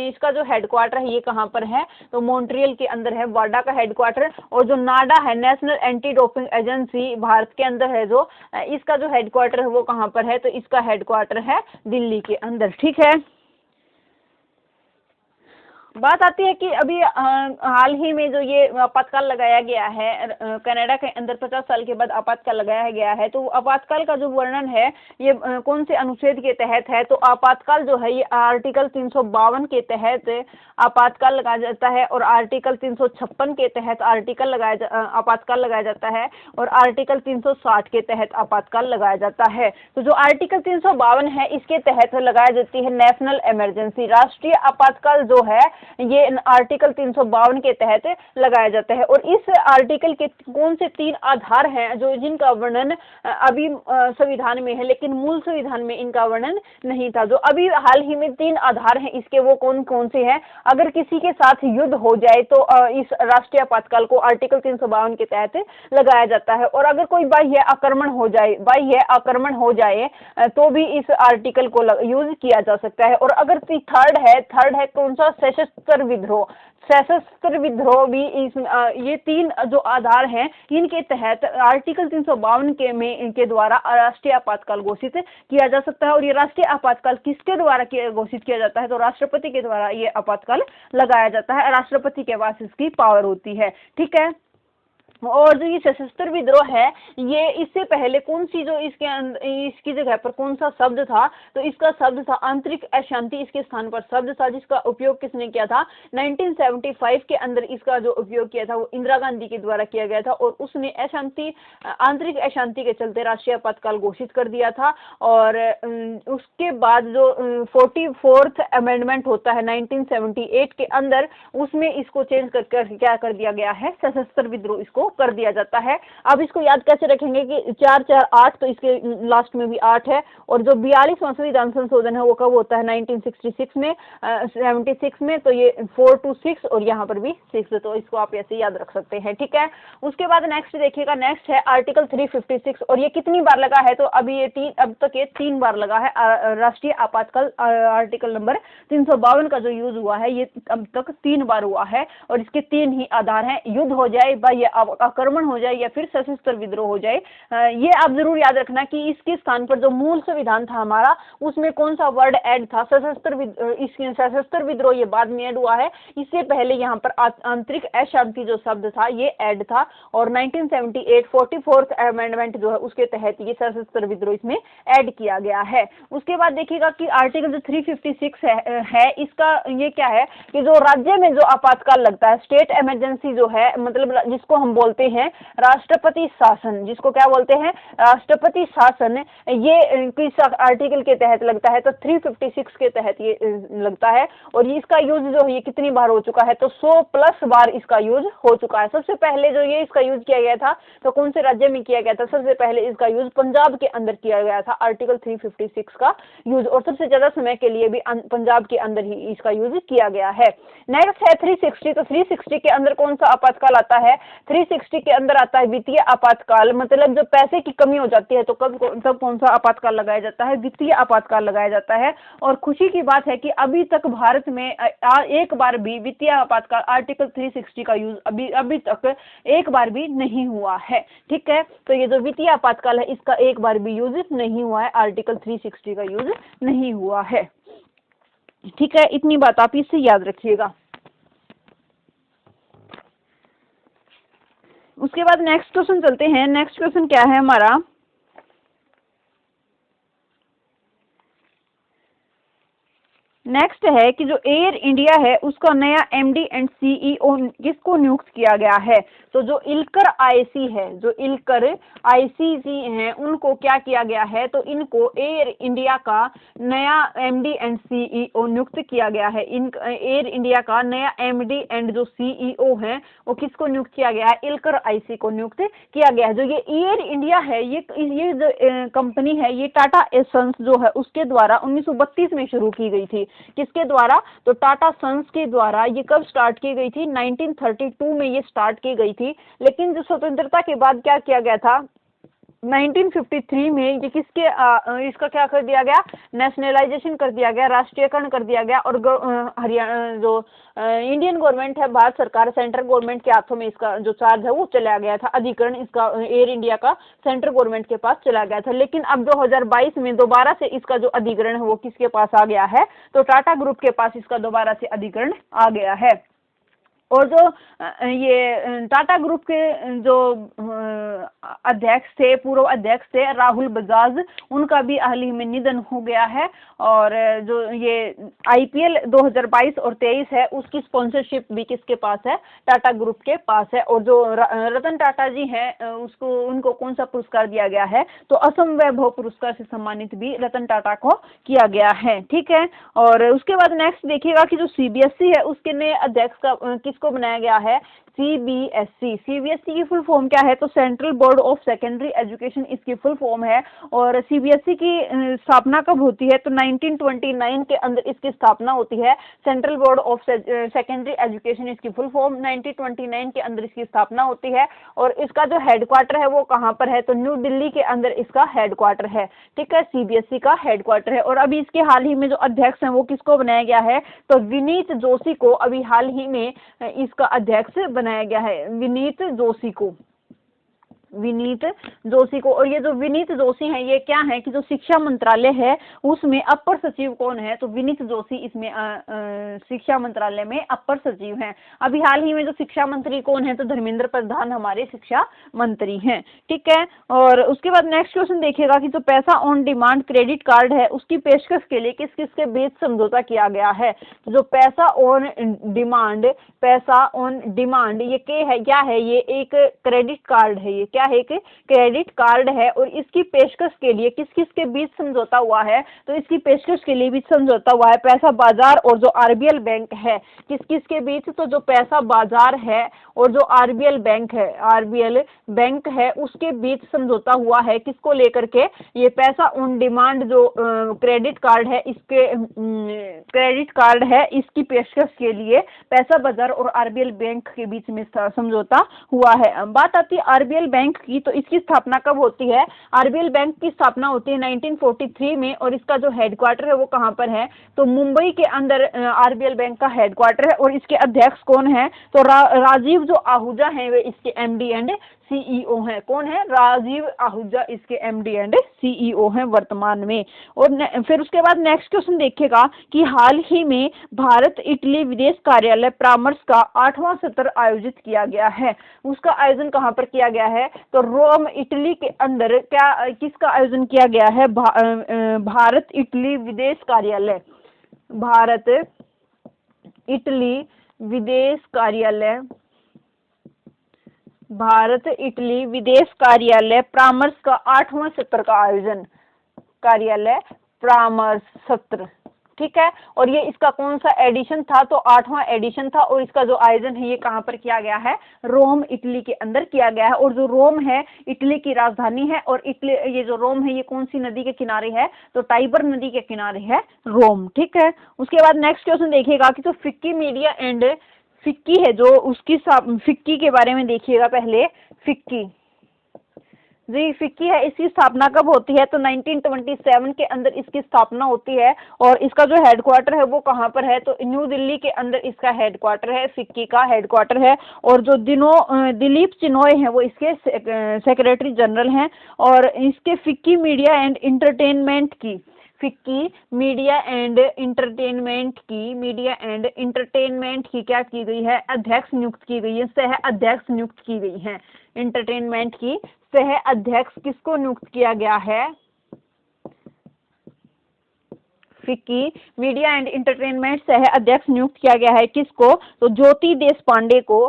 S1: इसका जो हेडक्वार्टर है ये कहाँ पर है? तो मॉन्ट्रियल के अंदर है, वाडा का हेडक्वार्टर। और जो नाडा है, national anti doping agency, Bharat के अंदर है, जो इसका जो हेडक्वार्टर है वो कहाँ पर है? तो इसका हेडक्वार्टर है दिल्ली के अंदर, ठीक है। बात आती है कि अभी हाल ही में जो ये आपातकाल लगाया गया है कनाडा के अंदर 50 साल के बाद आपातकाल लगाया गया है, तो आपातकाल का जो वर्णन है ये कौन से अनुच्छेद के तहत है? तो आपातकाल जो है ये आर्टिकल 352 के तहत आपातकाल लगाया जाता है। और आर्टिकल 356 के तहत आपातकाल लगाया जाता है। और आर्टिकल 360 के तहत आपातकाल लगाया जाता है। तो जो आर्टिकल 352 है इसके तहत लगाई जाती है नेशनल इमरजेंसी, राष्ट्रीय आपातकाल जो है ये आर्टिकल 352 के तहत लगाया जाता है। और इस आर्टिकल के कौन से 3 आधार हैं जो जिनका वर्णन अभी संविधान में है, लेकिन मूल संविधान में इनका वर्णन नहीं था। जो अभी हाल ही में 3 आधार हैं इसके, वो कौन कौन से हैं? अगर किसी के साथ युद्ध हो जाए तो इस राष्ट्रीय आपातकाल को आर्टिकल 352 के तहत लगाया जाता है। और अगर कोई बाह्य आक्रमण हो जाए तो भी इस आर्टिकल को यूज किया जा सकता है। और अगर थर्ड है कौन सा? सशस्त्र विद्रोह भी इस ये 3 जो आधार हैं इनके तहत आर्टिकल 352 के द्वारा राष्ट्रीय आपातकाल घोषित किया जा सकता है। और ये राष्ट्रीय आपातकाल किसके द्वारा घोषित किया जाता है? तो राष्ट्रपति के द्वारा ये आपातकाल लगाया जाता है। राष्ट्रपति के पास इसकी पावर होती है, ठीक है। और जो ये सशस्त्र विद्रोह है, ये इससे पहले कौन सी जो इसकी जगह पर कौन सा शब्द था? तो इसका शब्द था आंतरिक अशांति। इसके स्थान पर शब्द था जिसका उपयोग किसने किया था? 1975 के अंदर इसका जो उपयोग किया था वो इंदिरा गांधी के द्वारा किया गया था। और उसने आंतरिक अशांति के चलते राष्ट्रीय आपातकाल घोषित कर दिया था। और उसके बाद जो 44th अमेंडमेंट होता है 1978 के अंदर, उसमें इसको चेंज कर क्या कर दिया गया है? सशस्त्र विद्रोह इसको कर दिया जाता है। अब इसको याद कैसे रखेंगे कि 4 4 8, तो इसके लास्ट में भी 8 है। और जो 42वां संविधान संशोधन है वो कब होता है? 1966 में 76 में। तो ये 4 to 6 और यहाँ पर भी 6, तो इसको आप ऐसे याद रख सकते हैं, ठीक है। उसके बाद नेक्स्ट देखिएगा, नेक्स्ट है आर्टिकल 356। और ये कितनी बार लगा है? तो अब तक ये 3 बार लगा है। राष्ट्रीय आपातकाल आर्टिकल नंबर 352 का जो यूज हुआ है ये अब तक 3 बार हुआ है। और इसके 3 ही आधार हैं, युद्ध हो जाए, या आक्रमण हो जाए, या फिर सशस्त्र विद्रोह हो जाए। ये आप जरूर याद रखना कि इसके स्थान पर जो मूल संविधान था हमारा, उसमें कौन सा वर्ड ऐड था? सशस्त्र विद्रोह ये बाद में ऐड हुआ है। इससे पहले यहाँ पर आंतरिक अशांति जो शब्द था ये ऐड था। और 1978 44th अमेंडमेंट जो है उसके तहत ये सशस्त्र विद्रोह इसमें ऐड किया गया है। उसके बाद देखिएगा कि आर्टिकल जो 356 है इसका ये क्या है कि जो राज्य में जो आपातकाल लगता है, स्टेट इमरजेंसी जो है, मतलब जिसको हम बोलते हैं राष्ट्रपति शासन, जिसको क्या बोलते हैं? राष्ट्रपति शासन, ये किस आर्टिकल के तहत लगता है? तो 356 के तहत ये लगता है। और इसका यूज जो है ये कितनी बार हो चुका है? तो 100+ बार इसका यूज हो चुका है। सबसे पहले जो ये इसका यूज किया गया था तो कौन से राज्य में किया गया था? सबसे पहले इसका यूज पंजाब के अंदर किया गया था, आर्टिकल 356 का यूज। और सबसे ज्यादा समय के लिए भी पंजाब के अंदर ही इसका यूज किया गया है। नेक्स्ट है 360। तो 360 के अंदर कौन सा आपातकाल आता है? 360 के अंदर आता है वित्तीय आपातकाल। मतलब जब पैसे की कमी हो जाती है तो तब कौन सा आपातकाल लगाया जाता है? वित्तीय आपातकाल लगाया जाता है। और खुशी की बात है कि अभी तक भारत में एक बार भी वित्तीय आपातकाल आर्टिकल 360 का यूज अभी तक एक बार भी नहीं हुआ है, ठीक है। तो ये जो वित्तीय आपातकाल है इसका एक बार भी यूज नहीं हुआ है, आर्टिकल 360 का यूज नहीं हुआ है, ठीक है। इतनी बात आप इससे याद रखिएगा। उसके बाद नेक्स्ट क्वेश्चन चलते हैं। नेक्स्ट क्वेश्चन क्या है हमारा? नेक्स्ट है कि जो एयर इंडिया है उसका नया MD एंड CEO किसको नियुक्त किया गया है? तो जो इल्कर आईसी है, जो इल्कर आईसीसी हैं उनको क्या किया गया है? तो इनको एयर इंडिया का नया MD एंड CEO नियुक्त किया गया है। एयर इंडिया का नया MD एंड जो CEO है वो किसको नियुक्त किया गया है? इल्कर आईसी को नियुक्त किया गया है। जो ये एयर इंडिया है ये जो कंपनी है ये टाटा सन्स जो है उसके द्वारा 1932 में शुरू की गई थी। किसके द्वारा? तो टाटा सन्स के द्वारा। ये कब स्टार्ट की गई थी? 1932 में ये स्टार्ट की गई थी। लेकिन जो स्वतंत्रता के बाद क्या किया गया था? 1953 में ये इसका क्या कर दिया गया? नेशनलाइजेशन कर दिया गया, राष्ट्रीयकरण कर दिया गया। और हरियाणा जो इंडियन गवर्नमेंट है, भारत सरकार, सेंट्रल गवर्नमेंट के हाथों में इसका जो चार्ज है वो चला गया था। अधिकरण इसका एयर इंडिया का सेंट्रल गवर्नमेंट के पास चला गया था। लेकिन अब 2022 में दोबारा से इसका जो अधिकरण है वो किसके पास आ गया है? तो टाटा ग्रुप के पास इसका दोबारा से अधिकरण आ गया है। और जो ये टाटा ग्रुप के जो अध्यक्ष थे, पूर्व अध्यक्ष थे राहुल बजाज, उनका भी हाल ही में निधन हो गया है। और जो ये IPL 2022 और 23 है, उसकी स्पॉन्सरशिप भी किसके पास है? टाटा ग्रुप के पास है। और जो रतन टाटा जी हैं, उनको कौन सा पुरस्कार दिया गया है? तो असम वैभव पुरस्कार से सम्मानित भी रतन टाटा को किया गया है। ठीक है। और उसके बाद नेक्स्ट देखिएगा कि जो CBSE है, उसके नए अध्यक्ष का किसको बनाया गया है? CBSE की फुल फॉर्म क्या है? तो central board of secondary education इसकी फुल फॉर्म है। और CBSE की स्थापना कब होती है? तो 1929 के अंदर इसकी स्थापना होती है। Central board of secondary education इसकी फुल फॉर्म, 1929 के अंदर इसकी स्थापना होती है। और इसका जो हेडक्वार्टर है वो कहाँ पर है? तो न्यू दिल्ली के अंदर इसका हेडक्वार्टर है। ठीक है, CBSE का हेडक्वार्टर है। और अभी इसके हाल ही में जो अध्यक्ष हैं वो किसको बनाया गया है? तो विनीत जोशी को अभी हाल ही में इसका अध्यक्ष बनाया गया है, विनीत जोशी को, विनीत जोशी को। और ये जो विनीत जोशी हैं, ये क्या है कि जो शिक्षा मंत्रालय है उसमें अपर सचिव कौन है? तो विनीत जोशी इसमें शिक्षा मंत्रालय में अपर सचिव हैं। अभी हाल ही में जो शिक्षा मंत्री कौन है? तो धर्मेंद्र प्रधान हमारे शिक्षा मंत्री हैं। ठीक है। और उसके बाद नेक्स्ट क्वेश्चन देखिएगा कि जो पैसा ऑन डिमांड क्रेडिट कार्ड है उसकी पेशकश के लिए किस किस के बीच समझौता किया गया है? तो जो पैसा ऑन डिमांड ये क्या है? ये एक क्रेडिट कार्ड है। ये क्या है? एक क्रेडिट कार्ड है। और इसकी पेशकश के लिए किस किस के बीच समझौता हुआ है? तो इसकी पेशकश के लिए भी समझौता हुआ है पैसा बाजार और जो RBL बैंक है। किस किस के बीच? तो जो पैसा बाजार है और जो RBL बैंक है उसके बीच समझौता हुआ है। किसको लेकर के? ये पैसा ऑन डिमांड जो क्रेडिट कार्ड है, इसकी पेशकश के लिए पैसा बाजार और RBL बैंक के बीच में समझौता हुआ है। बात आती है RBL बैंक की, तो इसकी स्थापना कब होती है? RBL बैंक की स्थापना होती है 1943 में। और इसका जो हेडक्वार्टर है वो कहाँ पर है? तो मुंबई के अंदर RBL बैंक का हेडक्वार्टर है। और इसके अध्यक्ष कौन है? तो राजीव जो आहूजा हैं वे इसके MD एंड CEO हैं। कौन है? राजीव आहूजा इसके MD एंड CEO हैं वर्तमान में। और फिर उसके बाद नेक्स्ट क्वेश्चन देखिएगा कि हाल ही में भारत इटली विदेश कार्यालय परामर्श का 8वां सत्र आयोजित किया गया है। उसका आयोजन कहाँ पर किया गया है? तो रोम इटली के अंदर किसका आयोजन किया गया है? भारत इटली विदेश कार्यालय, भारत इटली विदेश कार्यालय, भारत इटली विदेश कार्यालय परामर्श का 8वां सत्र का आयोजन, कार्यालय परामर्श सत्र। ठीक है। और ये इसका कौन सा एडिशन था? तो 8वां एडिशन था। और इसका जो आयोजन है ये कहाँ पर किया गया है? रोम इटली के अंदर किया गया है। और जो रोम है इटली की राजधानी है। और इटली, ये जो रोम है ये कौन सी नदी के किनारे है? तो टाइबर नदी के किनारे है रोम। ठीक है। उसके बाद नेक्स्ट क्वेश्चन देखिएगा कि जो फिक्की मीडिया एंड फिक्की है, जो उसकी फिक्की के बारे में देखिएगा पहले। फिक्की जी फिक्की है, इसकी स्थापना कब होती है? तो 1927 के अंदर इसकी स्थापना होती है। और इसका जो हेडक्वार्टर है वो कहाँ पर है? तो न्यू दिल्ली के अंदर इसका हेडक्वार्टर है, फिक्की का हेडक्वार्टर है। और जो दिलीप चिनॉय हैं वो इसके सेक्रेटरी जनरल हैं। और इसके फिक्की मीडिया एंड इंटरटेनमेंट की, फिक्की मीडिया एंड इंटरटेनमेंट की क्या की गई है? अध्यक्ष नियुक्त की गई है, सह अध्यक्ष नियुक्त की गई है। इंटरटेनमेंट की सह अध्यक्ष किसको नियुक्त किया गया है? फिक्की मीडिया एंड इंटरटेनमेंट सह अध्यक्ष नियुक्त किया गया है। किसको? तो ज्योति देशपांडे को,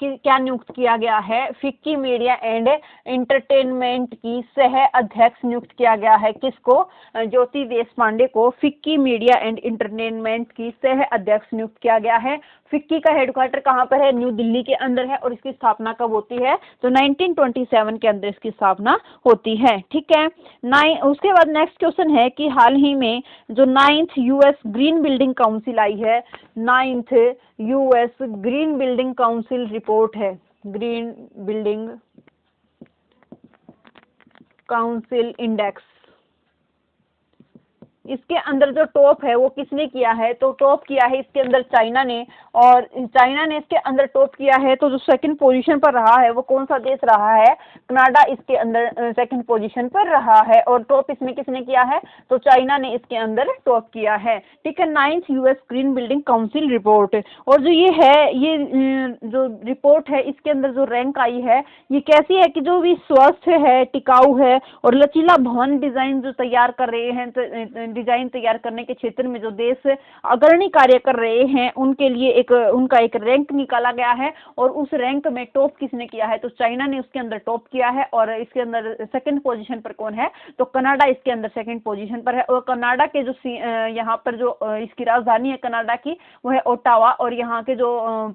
S1: क्या नियुक्त किया गया है? फिक्की मीडिया एंड इंटरटेनमेंट की सह अध्यक्ष नियुक्त किया गया है। किसको? ज्योति देशपांडे को फिक्की मीडिया एंड इंटरटेनमेंट की सह अध्यक्ष नियुक्त किया गया है। फिक्की का हेडक्वार्टर कहाँ पर है? न्यू दिल्ली के अंदर है। और इसकी स्थापना कब होती है? तो 1927 के अंदर इसकी स्थापना होती है। ठीक है। उसके बाद नेक्स्ट क्वेश्चन है कि हाल ही में जो 9th US green building council आई है, 9th US green building council report है, ग्रीन बिल्डिंग काउंसिल इंडेक्स, इसके अंदर जो टॉप है वो किसने किया है, तो टॉप किया है इसके अंदर चाइना ने, और चाइना ने इसके अंदर टॉप किया है। तो जो सेकंड पोजीशन पर रहा है वो कौन सा देश रहा है, कनाडा इसके अंदर सेकंड पोजीशन पर रहा है, और टॉप इसमें किसने किया है, तो चाइना ने इसके अंदर टॉप किया है। ठीक है, 9th US green building council report. और जो ये है, ये जो रिपोर्ट है इसके अंदर जो रैंक आई है ये कैसी है कि जो भी स्वस्थ है, टिकाऊ है और लचीला भवन डिजाइन जो तैयार कर रहे हैं, डिजाइन तैयार करने के क्षेत्र में जो देश अग्रणी कार्य कर रहे हैं उनके लिए उनका एक रैंक निकाला गया है। और उस रैंक में टॉप किसने किया है, तो चाइना ने उसके अंदर टॉप किया है। और इसके अंदर सेकंड पोजीशन पर कौन है, तो कनाडा इसके अंदर सेकंड पोजीशन पर है। और कनाडा के जो यहाँ पर जो इसकी राजधानी है कनाडा की वो है ओटावा, और यहाँ के जो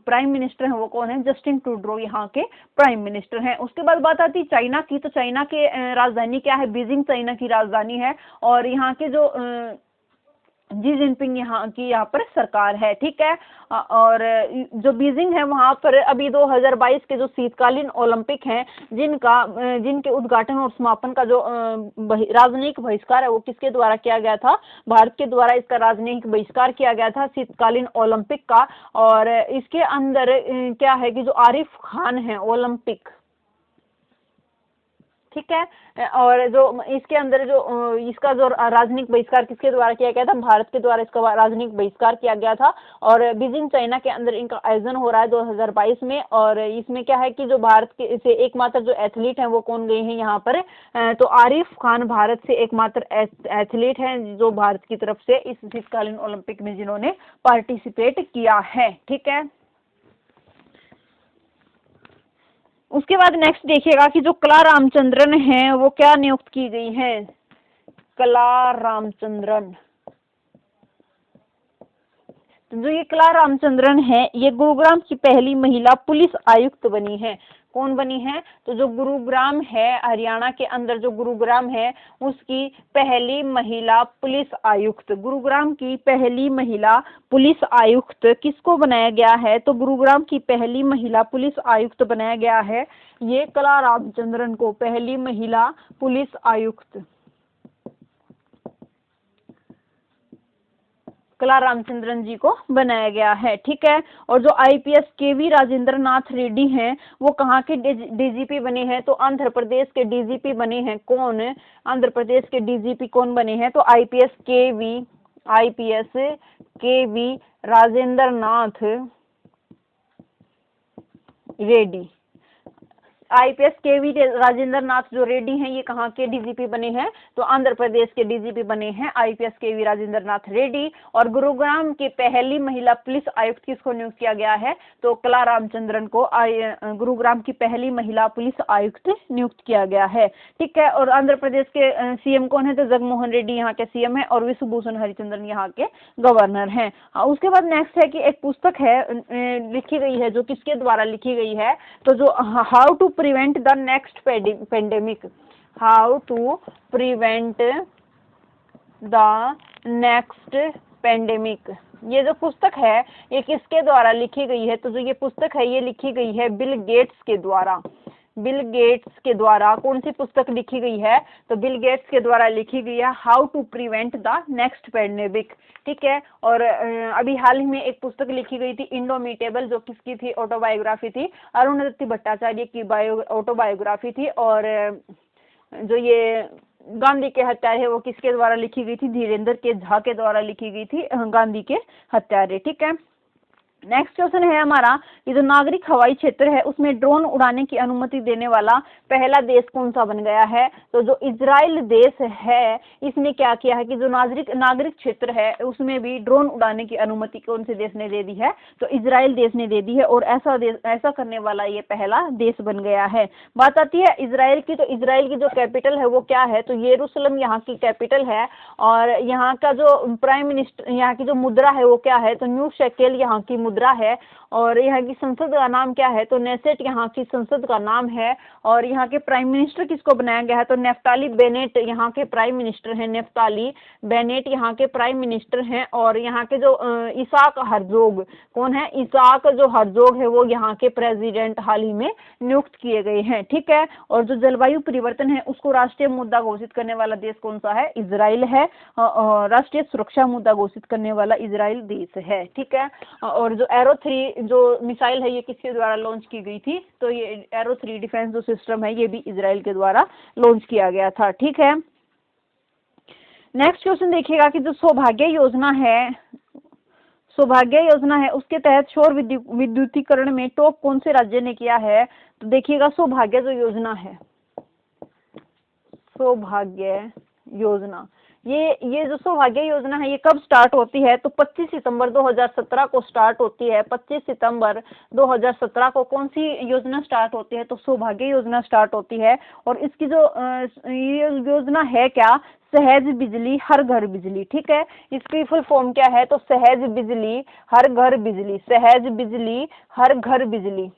S1: प्राइम मिनिस्टर हैं वो कौन है, जस्टिन ट्रूडो यहाँ के प्राइम मिनिस्टर हैं। उसके बाद बात आती है चाइना की, तो चाइना के राजधानी क्या है, बीजिंग चाइना की राजधानी है। और यहाँ के जो जी जिनपिंग यहाँ पर सरकार है। ठीक है, और जो बीजिंग है वहाँ पर अभी 2022 के जो शीतकालीन ओलंपिक हैं जिनके उद्घाटन और समापन का जो राजनयिक बहिष्कार है वो किसके द्वारा किया गया था, भारत के द्वारा इसका राजनयिक बहिष्कार किया गया था शीतकालीन ओलंपिक का। और इसके अंदर क्या है कि जो आरिफ खान है ओलंपिक, ठीक है, और जो इसके अंदर जो इसका जो राजनयिक बहिष्कार किसके द्वारा किया गया था, भारत के द्वारा इसका राजनयिक बहिष्कार किया गया था। और बीजिंग चाइना के अंदर इनका आयोजन हो रहा है 2022 में। और इसमें क्या है कि जो भारत के से एकमात्र जो एथलीट हैं वो कौन गए हैं यहाँ पर, तो आरिफ खान भारत से एकमात्र एथलीट हैं जो भारत की तरफ से इस शीतकालीन ओलंपिक में जिन्होंने पार्टिसिपेट किया है। ठीक है, उसके बाद नेक्स्ट देखिएगा कि जो कला रामचंद्रन है वो क्या नियुक्त की गई है, कला रामचंद्रन। तो जो ये कला रामचंद्रन है ये गुरुग्राम की पहली महिला पुलिस आयुक्त बनी है। कौन बनी है, तो जो गुरुग्राम है हरियाणा के अंदर जो गुरुग्राम है उसकी पहली महिला पुलिस आयुक्त, गुरुग्राम की पहली महिला पुलिस आयुक्त किसको बनाया गया है, तो गुरुग्राम की पहली महिला पुलिस आयुक्त बनाया गया है ये कला रामचंद्रन को, पहली महिला पुलिस आयुक्त कला रामचंद्रन जी को बनाया गया है। ठीक है, और जो आईपीएस केवी राजेंद्र नाथ रेड्डी हैं वो कहाँ के डीजीपी बने हैं, तो आंध्र प्रदेश के डीजीपी बने हैं। कौन, आंध्र प्रदेश के डीजीपी कौन बने हैं, तो आईपीएस केवी राजेंद्र नाथ रेड्डी। आईपीएस केवी राजेंद्र नाथ जो रेड्डी हैं ये कहाँ के डीजीपी बने हैं, तो आंध्र प्रदेश के डीजीपी बने हैं आईपीएस केवी राजेंद्र नाथ रेड्डी। और गुरुग्राम की पहली महिला पुलिस आयुक्त किसको नियुक्त किया गया है, तो कला रामचंद्रन को गुरुग्राम की पहली महिला पुलिस आयुक्त नियुक्त किया गया है। ठीक है, और आंध्र प्रदेश के सीएम कौन है, तो जगनमोहन रेड्डी यहाँ के सीएम है और विश्वभूषण हरिचंद्रन यहाँ के गवर्नर हैं। उसके बाद नेक्स्ट है कि एक पुस्तक है लिखी गई है जो किसके द्वारा लिखी गई है, तो जो how to prevent the next pandemic, how to prevent the next pandemic, ये जो पुस्तक है ये किसके द्वारा लिखी गई है, तो जो ये पुस्तक है ये लिखी गई है बिल गेट्स के द्वारा। बिल गेट्स के द्वारा कौन सी पुस्तक लिखी गई है, तो बिल गेट्स के द्वारा लिखी गई है how to prevent the next pandemic. ठीक है, और अभी हाल ही में एक पुस्तक लिखी गई थी इंडोमिटेबल, जो किसकी थी, ऑटोबायोग्राफी थी, अरुणदत्ती भट्टाचार्य की ऑटोबायोग्राफी थी। और जो ये गांधी के हत्यारे है वो किसके द्वारा लिखी गई थी, धीरेन्द्र के झा के द्वारा लिखी गई थी गांधी के हत्यारे। ठीक है, नेक्स्ट क्वेश्चन है हमारा कि जो नागरिक हवाई क्षेत्र है उसमें ड्रोन उड़ाने की अनुमति देने वाला पहला देश कौन सा बन गया है, तो जो इजराइल देश है इसने क्या किया है कि जो नागरिक क्षेत्र है उसमें भी ड्रोन उड़ाने की अनुमति कौन से देश ने दे दी है, तो इजराइल देश ने दे दी है। और ऐसा करने वाला ये पहला देश बन गया है। बात आती है इजराइल की, तो इजराइल की जो कैपिटल है वो क्या है, तो यरूशलेम यहाँ की कैपिटल है। और यहाँ का जो प्राइम मिनिस्टर, यहाँ की जो मुद्रा है वो क्या है, तो न्यू शेकेल यहाँ की मुद्रा है। और यहाँ की संसद का नाम क्या है, तो नेसेट यहाँ की संसद का नाम है। और यहाँ के प्राइम मिनिस्टर किसको बनाया गया है, तो नेफ्ताली बेनेट यहाँ के प्राइम मिनिस्टर हैं, नेफ्ताली बेनेट यहाँ के प्राइम मिनिस्टर हैं। और यहाँ के जो इसाक हरजोग कौन है, इसाक जो हरजोग है वो यहाँ के प्रेसिडेंट हाल ही में नियुक्त किए गए हैं, ठीक है। और जो जलवायु परिवर्तन है उसको राष्ट्रीय मुद्दा घोषित करने वाला देश कौन सा है, इजराइल है। राष्ट्रीय सुरक्षा मुद्दा घोषित करने वाला इजराइल देश है, ठीक है। और जो एरो 3 जो मिसाइल है ये किसके द्वारा लॉन्च की गई थी, तो ये एरो 3 डिफेंस जो सिस्टम है ये भी इजराइल के द्वारा लॉन्च किया गया था, ठीक है। नेक्स्ट क्वेश्चन देखिएगा कि जो सौभाग्य योजना है, सौभाग्य योजना है उसके तहत सौर विद्युतीकरण में टॉप कौन से राज्य ने किया है, तो देखिएगा सौभाग्य जो योजना है, सौभाग्य योजना, ये जो सौभाग्य योजना है ये कब स्टार्ट होती है, तो 25 सितंबर 2017 को स्टार्ट होती है। 25 सितंबर 2017 को कौन सी योजना स्टार्ट होती है, तो सौभाग्य योजना स्टार्ट होती है। और इसकी जो ये योजना है क्या, सहज बिजली हर घर बिजली, ठीक है। इसकी फुल फॉर्म क्या है, तो सहज बिजली हर घर बिजली, सहज बिजली हर घर बिजली,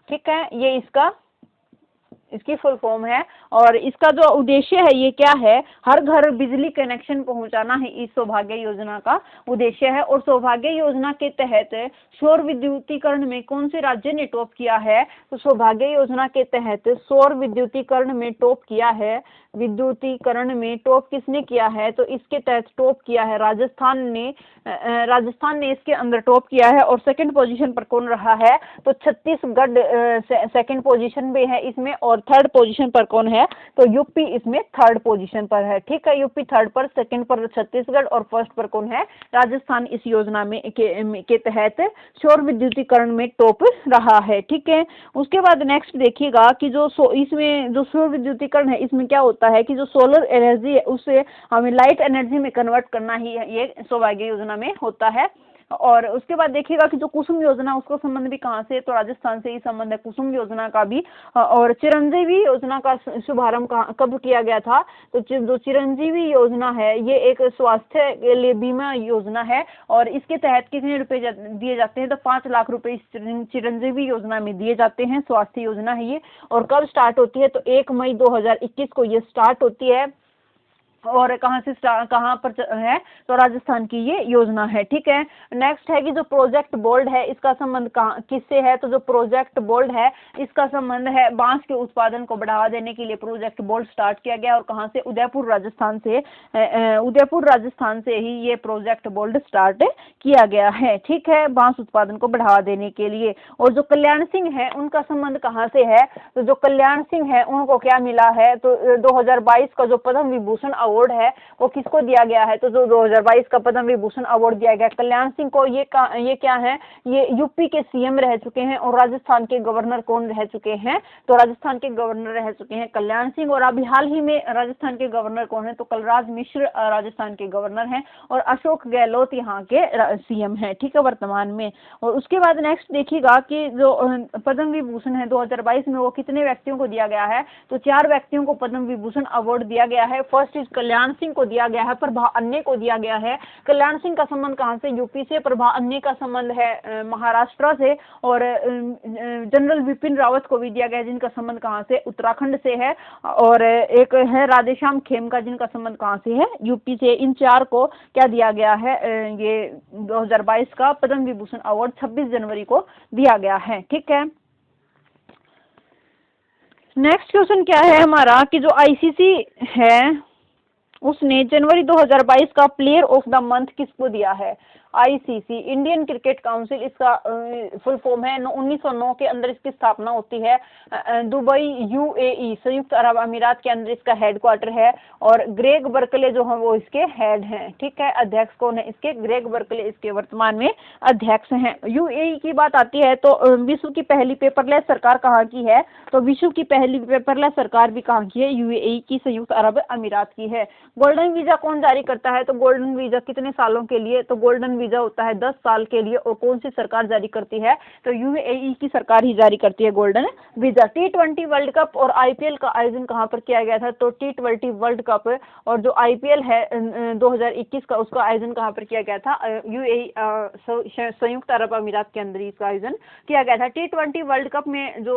S1: ठीक है, ये इसकी फुल फॉर्म है। और इसका जो उद्देश्य है ये क्या है, हर घर बिजली कनेक्शन पहुंचाना है इस सौभाग्य योजना का उद्देश्य है। और सौभाग्य योजना के तहत सौर विद्युतीकरण में कौन से राज्य ने टॉप किया है, तो सौभाग्य योजना के तहत सौर विद्युतीकरण में टॉप किया है, विद्युतीकरण में टॉप किसने किया है, तो इसके तहत टॉप किया है राजस्थान ने इसके अंदर टॉप किया है। और सेकंड पोजीशन पर कौन रहा है, तो छत्तीसगढ़ सेकंड पोजीशन पे है इसमें। और थर्ड पोजीशन पर कौन है, तो यूपी इसमें थर्ड पोजीशन पर है, ठीक है। यूपी थर्ड पर, सेकंड पर छत्तीसगढ़ और फर्स्ट पर कौन है, राजस्थान इस योजना में के तहत सौर विद्युतीकरण में टॉप रहा है, ठीक है। उसके बाद नेक्स्ट देखिएगा कि जो इसमें जो सौर विद्युतीकरण है इसमें क्या होता है कि जो सोलर एनर्जी है उसे हमें लाइट एनर्जी में कन्वर्ट करना ही ये सौभाग्य योजना में होता है। और उसके बाद देखिएगा कि जो कुसुम योजना उसका संबंध भी कहाँ से, तो राजस्थान से ही संबंध है कुसुम योजना का भी। और चिरंजीवी योजना का शुभारंभ कब किया गया था, तो जो चिरंजीवी योजना है ये एक स्वास्थ्य के लिए बीमा योजना है। और इसके तहत कितने रुपए दिए जाते हैं, तो 5 लाख रुपए इस चिरंजीवी योजना में दिए जाते हैं, स्वास्थ्य योजना है ये। और कब स्टार्ट होती है, तो 1 मई 2021 को ये स्टार्ट होती है। और कहाँ पर है, तो राजस्थान की ये योजना है, ठीक है। नेक्स्ट है कि जो प्रोजेक्ट बोल्ड है इसका संबंध किससे है, तो जो प्रोजेक्ट बोल्ड है इसका संबंध है बांस के उत्पादन को बढ़ावा देने के लिए प्रोजेक्ट बोल्ड स्टार्ट किया गया। और कहाँ से, उदयपुर राजस्थान से ही ये प्रोजेक्ट बोल्ड स्टार्ट किया गया है, ठीक है, बांस उत्पादन को बढ़ावा देने के लिए। और जो कल्याण सिंह है उनका संबंध कहाँ से है, तो जो कल्याण सिंह है उनको क्या मिला है, तो 2022 का जो पद्म विभूषण अवार्ड है वो किसको दिया गया है, तो जो 2022 का पद्म विभूषण अवार्ड दिया गया कल्याण सिंह को। ये क्या है, ये यूपी के सीएम रह चुके हैं। और राजस्थान के गवर्नर कौन रह चुके हैं, तो राजस्थान के गवर्नर रह चुके हैं कल्याण सिंह। और अभी हाल ही में राजस्थान के गवर्नर कौन है, तो कलराज मिश्र राजस्थान के गवर्नर हैं। और अशोक गहलोत यहाँ के सीएम हैं, ठीक है, वर्तमान में। और उसके बाद नेक्स्ट देखिएगा कि जो पद्म विभूषण है 2022 में वो कितने व्यक्तियों को दिया गया है, तो 4 व्यक्तियों को पद्म विभूषण अवार्ड दिया गया है। फर्स्ट इज कल्याण सिंह को दिया गया है, प्रभा अन्य को दिया गया है। कल्याण सिंह का संबंध कहाँ से, यूपी से। प्रभा अन्य का संबंध है महाराष्ट्र से। और जनरल विपिन रावत को भी दिया गया जिनका संबंध कहाँ से, उत्तराखंड से है। और एक है राधेश्याम खेमका जिनका संबंध कहाँ से है, यूपी से। इन 4 को क्या दिया गया है, ये 2022 का पद्म विभूषण अवार्ड 26 जनवरी को दिया गया है, ठीक है। नेक्स्ट क्वेश्चन क्या है हमारा कि जो आईसीसी है उसने जनवरी 2022 का प्लेयर ऑफ द मंथ किसको दिया है, आईसीसी इंडियन क्रिकेट काउंसिल इसका फुल फॉर्म है। 1909 के अंदर इसकी स्थापना होती है। दुबई यूएई संयुक्त अरब अमीरात के अंदर इसका हेडक्वार्टर है। और ग्रेग बर्कले जो है वो इसके हेड हैं, ठीक है। अध्यक्ष कौन है इसके, ग्रेग बर्कले इसके वर्तमान में अध्यक्ष हैं। यूएई की बात आती है तो विश्व की पहली पेपरलेस सरकार कहाँ की है, तो विश्व की पहली पेपरलेस सरकार भी कहाँ की है, यूएई की, संयुक्त अरब अमीरात की है। गोल्डन वीजा कौन जारी करता है, तो गोल्डन वीजा कितने सालों के लिए, तो गोल्डन वीजा होता है 10 साल के लिए, और कौन सी सरकार जारी करती है, तो यूएई की सरकार ही जारी करती है golden visa. T20 world cup और आईपीएल का आयोजन कहाँ पर किया गया था, तो T20 वर्ल्ड कप और जो आईपीएल है 2021 का, उसका आयोजन कहाँ पर किया गया था, यूएई संयुक्त अरब अमीरात के अंदर इसका आयोजन किया गया था। T20 वर्ल्ड कप में जो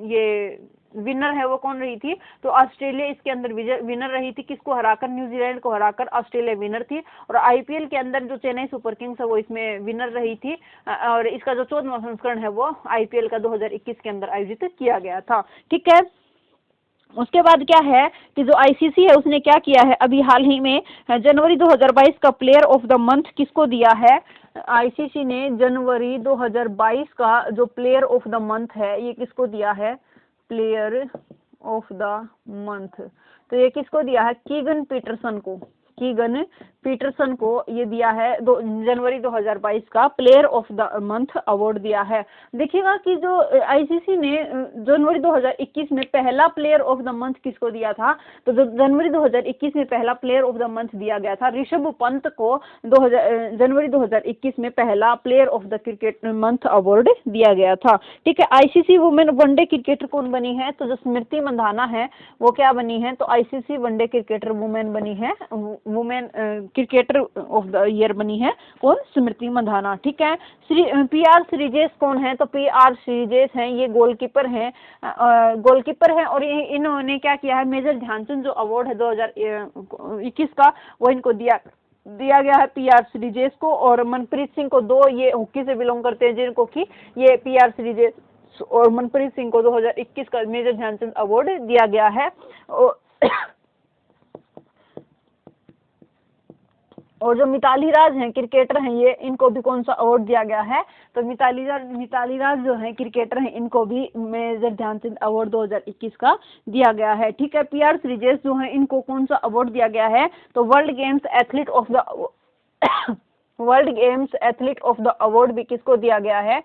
S1: ये विनर है वो कौन रही थी, तो ऑस्ट्रेलिया इसके अंदर विनर रही थी, किसको हराकर, न्यूजीलैंड को हराकर ऑस्ट्रेलिया विनर थी। और आईपीएल के अंदर जो चेन्नई सुपर किंग्स है वो इसमें विनर रही थी, और इसका जो 14वां संस्करण है वो आईपीएल का 2021 के अंदर आयोजित किया गया था। ठीक है, उसके बाद क्या है कि जो आईसीसी है उसने क्या किया है, अभी हाल ही में जनवरी 2022 का प्लेयर ऑफ द मंथ किसको दिया है, आईसीसी ने जनवरी 2022 का जो प्लेयर ऑफ द मंथ है ये किसको दिया है, प्लेयर ऑफ द मंथ, तो ये किसको दिया है, कीगन पीटरसन को, कीगन पीटरसन को ये दिया है जनवरी 2022 का player of the month award दिया है। देखिएगा कि जो आईसीसी ने जनवरी 2021 में पहला प्लेयर ऑफ द मंथ किसको दिया था, तो जो जनवरी 2021 में पहला प्लेयर ऑफ द मंथ दिया गया था ऋषभ पंत को जनवरी 2021 में पहला player of the cricket month award दिया गया था। ठीक है, आईसीसी वुमेन वनडे क्रिकेटर कौन बनी है, तो जो स्मृति मंधाना है वो क्या बनी है, तो आईसीसी वनडे क्रिकेटर वुमेन बनी है, women cricketer of the year बनी है कौन, स्मृति मंधाना। ठीक है, पीआर श्रीजेश कौन है, तो पीआर श्रीजेश हैं ये गोलकीपर हैं और इन्होंने क्या किया है, मेजर ध्यानचंद जो अवार्ड है 2021 का वो इनको दिया गया है पीआर श्रीजेश को, और मनप्रीत सिंह को, दो ये हॉकी से बिलोंग करते हैं जिनको कि ये पीआर श्रीजेश और मनप्रीत सिंह को 2021 का मेजर ध्यानचंद अवार्ड दिया गया है। और जो मिताली राज हैं क्रिकेटर हैं ये, इनको भी कौन सा अवार्ड दिया गया है, तो मिताली राज जो हैं क्रिकेटर हैं इनको भी मेजर ध्यानचंद अवार्ड 2021 का दिया गया है। ठीक है, पीआर श्रीजेश जो हैं इनको कौन सा अवार्ड दिया गया है, तो world games athlete of the award भी किसको दिया गया है,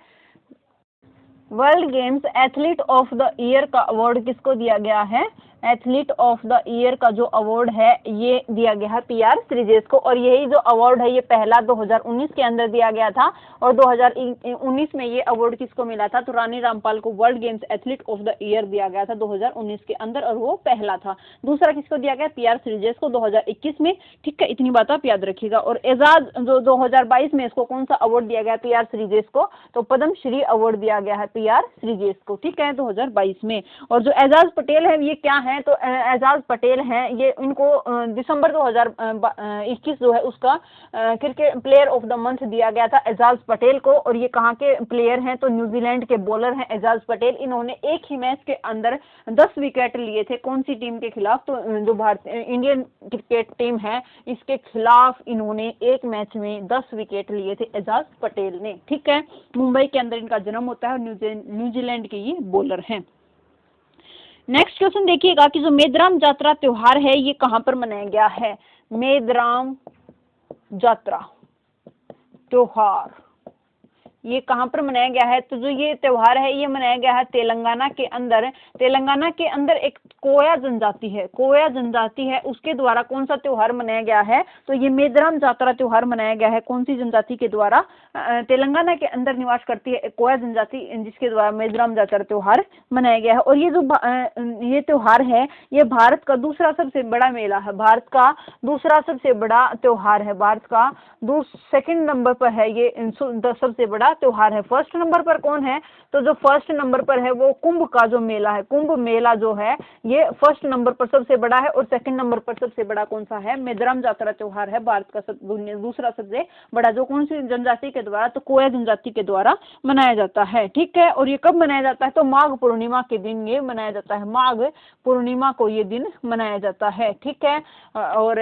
S1: world games athlete of the year का अवार्ड किसको दिया गया है, एथलीट ऑफ द ईयर का जो अवार्ड है ये दिया गया है पीआर श्रीजेश को। और यही जो अवार्ड है ये पहला 2019 के अंदर दिया गया था, और 2019 में ये अवार्ड किसको मिला था, तो रानी रामपाल को world games athlete of the year दिया गया था 2019 के अंदर, और वो पहला था। दूसरा किसको दिया गया, पीआर श्रीजेश को 2021 में। ठीक है, इतनी बात आप याद रखिएगा। और एजाज जो 2022 में इसको कौन सा अवार्ड दिया गया पीआर श्रीजेश को, तो पद्म श्री अवार्ड दिया गया है पीआर श्रीजेश को। ठीक है, 2022 में। और जो एजाज पटेल है ये क्या है, तो एजाज पटेल हैं ये, इनको दिसंबर 2021 जो है उसका cricket player of the month दिया गया था एजाज पटेल को। और ये कहाँ के प्लेयर हैं, तो न्यूजीलैंड के बॉलर हैं एजाज पटेल। इन्होंने एक ही मैच के अंदर 10 विकेट लिए थे, कौन सी टीम के खिलाफ, तो जो भारतीय इंडियन क्रिकेट टीम है इसके खिलाफ इन्होंने एक मैच में 10 विकेट लिए थे एजाज पटेल ने। ठीक है, मुंबई के अंदर इनका जन्म होता है और न्यूजीलैंड के ये बॉलर हैं। नेक्स्ट क्वेश्चन देखिएगा कि जो मेदराम जात्रा त्योहार है ये कहाँ पर मनाया गया है, मेदराम जात्रा त्योहार ये कहाँ पर मनाया गया है, तो जो ये त्योहार है ये मनाया गया है तेलंगाना के अंदर। तेलंगाना के अंदर एक कोया जनजाति है, कोया जनजाति है, उसके द्वारा कौन सा त्योहार मनाया गया है, तो ये मेदराम जात्रा त्योहार मनाया गया है। कौन सी जनजाति के द्वारा, तेलंगाना के अंदर निवास करती है कोया जनजाति, जिसके द्वारा मेदराम जात्रा त्योहार मनाया गया है। और ये जो ये त्योहार है ये भारत का दूसरा सबसे बड़ा मेला है, भारत का दूसरा सबसे बड़ा त्योहार है, भारत का सेकंड नंबर पर है ये सबसे बड़ा त्योहार है। फर्स्ट नंबर पर कौन है, तो जो फर्स्ट नंबर पर है वो कुंभ का जो मेला है, कुंभ मेला जो है ये फर्स्ट नंबर पर सबसे बड़ा है। और सेकंड नंबर पर सबसे बड़ा कौन सा है, मेदराम जात्रा त्योहार है भारत का दूसरा सबसे बड़ा, जो कौन सी जनजाति के द्वारा, तो कोया जनजाति के द्वारा मनाया जाता है। ठीक है, और ये कब मनाया जाता है, तो माघ पूर्णिमा के दिन ये मनाया जाता है, माघ पूर्णिमा को ये दिन मनाया जाता है। ठीक है, और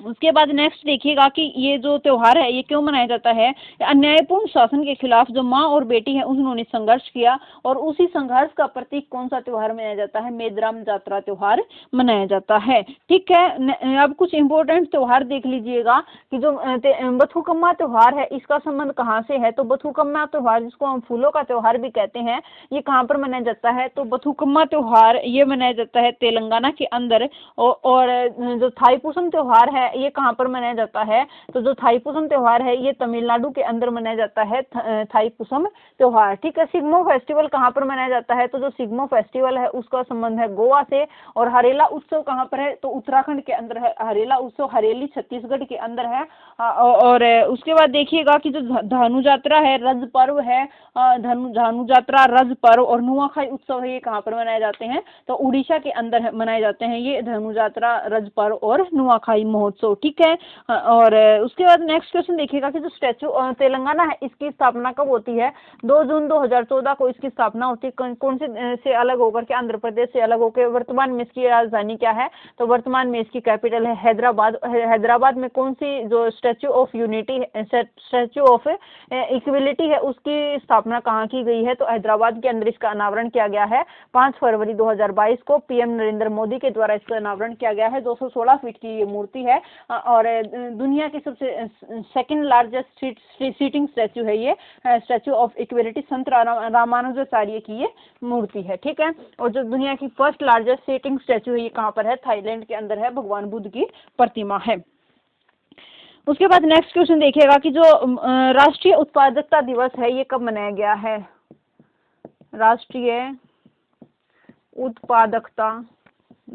S1: उसके बाद नेक्स्ट देखिएगा कि ये जो त्योहार है ये क्यों मनाया जाता है। अन्यायपूर्ण शासन के खिलाफ जो माँ और बेटी है उन्होंने संघर्ष किया, और उसी संघर्ष का प्रतीक कौन सा त्योहार मनाया जाता है, मेदराम जात्रा त्योहार मनाया जाता है। ठीक है, अब कुछ इंपॉर्टेंट त्योहार देख लीजिएगा कि जो बथुकम्मा त्योहार है इसका संबंध कहाँ से है, तो बथुकम्मा त्योहार जिसको हम फूलों का त्योहार भी कहते हैं ये कहाँ पर मनाया जाता है, तो बथुकम्मा त्योहार ये मनाया जाता है तेलंगाना के अंदर। और जो थाईपुसम त्योहार है ये कहाँ पर मनाया जाता है, तो जो थाईपुसम त्योहार है ये तमिलनाडु के अंदर मनाया जाता है, थाईपुसम त्योहार। ठीक है। सिग्मो फेस्टिवल कहाँ पर मनाया जाता है, तो जो सिग्मो फेस्टिवल है उसका संबंध है गोवा से। और हरेला उत्सव कहाँ पर है, तो उत्तराखंड के अंदर है। हरेला उत्सव हरेली छत्तीसगढ़ के अंदर है। और उसके बाद देखिएगा कि जो धनु यात्रा है, रज पर्व है, धनु यात्रा, रज पर्व और नुआखाई उत्सव है, ये कहाँ पर मनाए जाते हैं, तो उड़ीसा के अंदर मनाए जाते हैं ये धनु यात्रा, रज पर्व और नुआखाई महोत्सव। ठीक है। और उसके बाद नेक्स्ट क्वेश्चन देखिएगा कि जो स्टैचू तेलंगाना है इसकी स्थापना कब होती है, 2 जून 2014 को इसकी स्थापना होती है। कौन से अलग होकर के, आंध्र प्रदेश से अलग होकर। वर्तमान में इसकी राजधानी क्या है, तो वर्तमान में इसकी कैपिटल है हैदराबाद। हैदराबाद में कौन सी जो statue of unity, statue of equality है उसकी स्थापना कहाँ की गई है, तो हैदराबाद के अंदर इसका अनावरण किया गया है 5 फरवरी 2022 को पीएम नरेंद्र मोदी के द्वारा इसका अनावरण किया गया है। 216 फीट की ये मूर्ति है और दुनिया की सबसे सेकंड लार्जेस्ट सीटिंग स्टैचू है ये, स्टैचू ऑफ इक्वलिटी संत रामानुजाचार्य की ये मूर्ति है। ठीक है। और जो दुनिया की फर्स्ट लार्जेस्ट सीटिंग स्टैचू है ये कहाँ पर है, थाईलैंड के अंदर है, भगवान बुद्ध की प्रतिमा है। उसके बाद नेक्स्ट क्वेश्चन देखिएगा कि जो राष्ट्रीय उत्पादकता दिवस है ये कब मनाया गया है, राष्ट्रीय उत्पादकता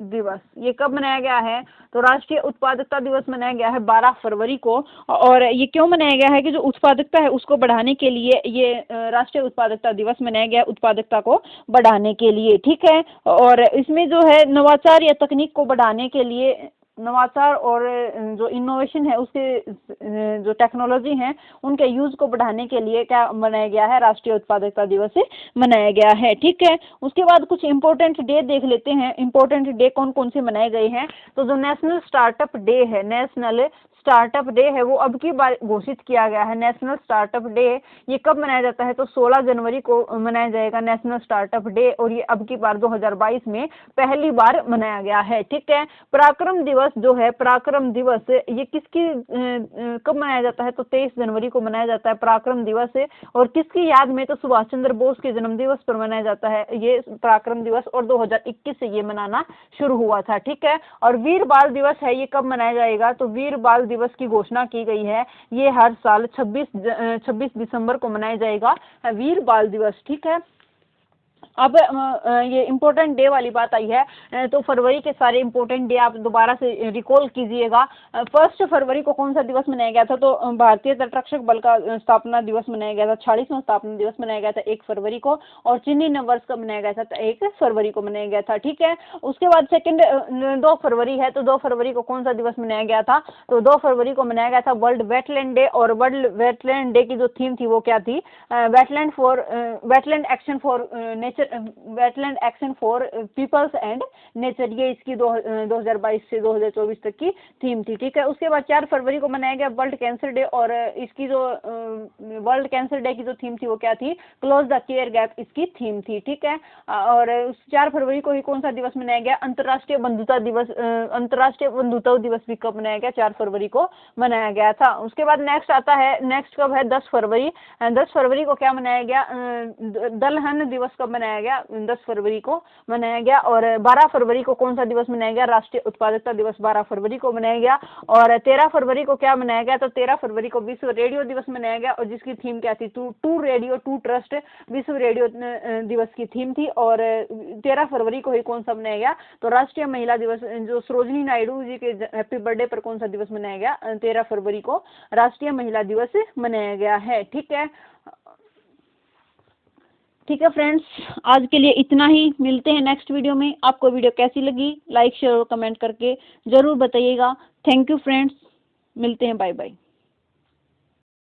S1: दिवस ये कब मनाया गया है, तो राष्ट्रीय उत्पादकता दिवस मनाया गया है 12 फरवरी को। और ये क्यों मनाया गया है कि जो उत्पादकता है उसको बढ़ाने के लिए ये राष्ट्रीय उत्पादकता दिवस मनाया गया है, उत्पादकता को बढ़ाने के लिए। ठीक है। और इसमें जो है नवाचार या तकनीक को बढ़ाने के लिए, नवाचार और जो इनोवेशन है उसके जो टेक्नोलॉजी है उनके यूज को बढ़ाने के लिए क्या मनाया गया है, राष्ट्रीय उत्पादकता दिवस मनाया गया है। ठीक है। उसके बाद कुछ इंपॉर्टेंट डे देख लेते हैं, इंपॉर्टेंट डे कौन कौन से मनाए गए हैं। तो जो नेशनल स्टार्टअप डे है, नेशनल स्टार्टअप डे है वो अब की बार घोषित किया गया है। नेशनल स्टार्टअप डे ये कब मनाया जाता है, तो 16 जनवरी को मनाया जाएगा नेशनल स्टार्टअप डे, और ये अब की बार 2022 में पहली बार मनाया गया है। ठीक है। पराक्रम दिवस जो है, पराक्रम दिवस ये किसकी कब मनाया जाता है, तो 23 जनवरी को मनाया जाता है पराक्रम दिवस। और किसकी याद में, तो सुभाष चंद्र बोस के जन्म दिवस पर मनाया जाता है ये पराक्रम दिवस, और 2021 से ये मनाना शुरू हुआ था। ठीक है। और वीर बाल दिवस है, ये कब मनाया जाएगा, तो वीर बाल दिवस की घोषणा की गई है, ये हर साल 26 दिसंबर को मनाया जाएगा वीर बाल दिवस। ठीक है। अब ये इम्पोर्टेंट डे वाली बात आई है, तो फरवरी के सारे इम्पोर्टेंट डे आप दोबारा से रिकॉल कीजिएगा। 1 फरवरी को कौन सा दिवस मनाया गया था, तो भारतीय तटरक्षक बल का स्थापना दिवस मनाया गया था, 46वां स्थापना दिवस मनाया गया था 1 फरवरी को। और चीनी नववर्ष कब मनाया गया था, तो 1 फरवरी को मनाया गया था। ठीक है। उसके बाद सेकंड 2 फरवरी है, तो 2 फरवरी को कौन सा दिवस मनाया गया था, तो 2 फरवरी को मनाया गया था वर्ल्ड वेटलैंड डे। और वर्ल्ड वेटलैंड डे की जो थीम थी वो क्या थी, wetland action for nature, wetland action for peoples and nature, ये इसकी 2022 से 2024 तक की थीम थी। ठीक है। उसके बाद 4 फरवरी को मनाया गया वर्ल्ड कैंसर डे, और इसकी जो वर्ल्ड कैंसर डे की जो थीम थी वो क्या थी, क्लोज द केयर गैप इसकी थीम थी। ठीक है। और उस 4 फरवरी को ही कौन सा दिवस मनाया गया, अंतर्राष्ट्रीय बंधुता दिवस, अंतर्राष्ट्रीय बंधुता दिवस भी कब मनाया गया, 4 फरवरी को मनाया गया था। उसके बाद नेक्स्ट आता है, नेक्स्ट कब है, 10 फरवरी। 10 फरवरी को क्या मनाया गया, दलहन दिवस कब मनाया गया, 10 फरवरी को मनाया गया। और 12 फरवरी को कौन सा दिवस मनाया गया, राष्ट्रीय उत्पादकता दिवस 12 फरवरी को मनाया गया। और 13 फरवरी को क्या मनाया गया, तो 13 फरवरी को विश्व रेडियो दिवस मनाया गया, और जिसकी थीम क्या थी, टू रेडियो टू ट्रस्ट, विश्व रेडियो दिवस की थीम थी। और 13 फरवरी को ही कौन सा मनाया गया, तो राष्ट्रीय महिला दिवस, जो सरोजिनी नायडू जी के हैप्पी बर्थडे पर कौन सा दिवस मनाया गया, 13 फरवरी को राष्ट्रीय महिला दिवस मनाया गया है। ठीक है। ठीक है फ्रेंड्स, आज के लिए इतना ही, मिलते हैं नेक्स्ट वीडियो में। आपको वीडियो कैसी लगी लाइक शेयर और कमेंट करके ज़रूर बताइएगा। थैंक यू फ्रेंड्स, मिलते हैं, बाय बाय।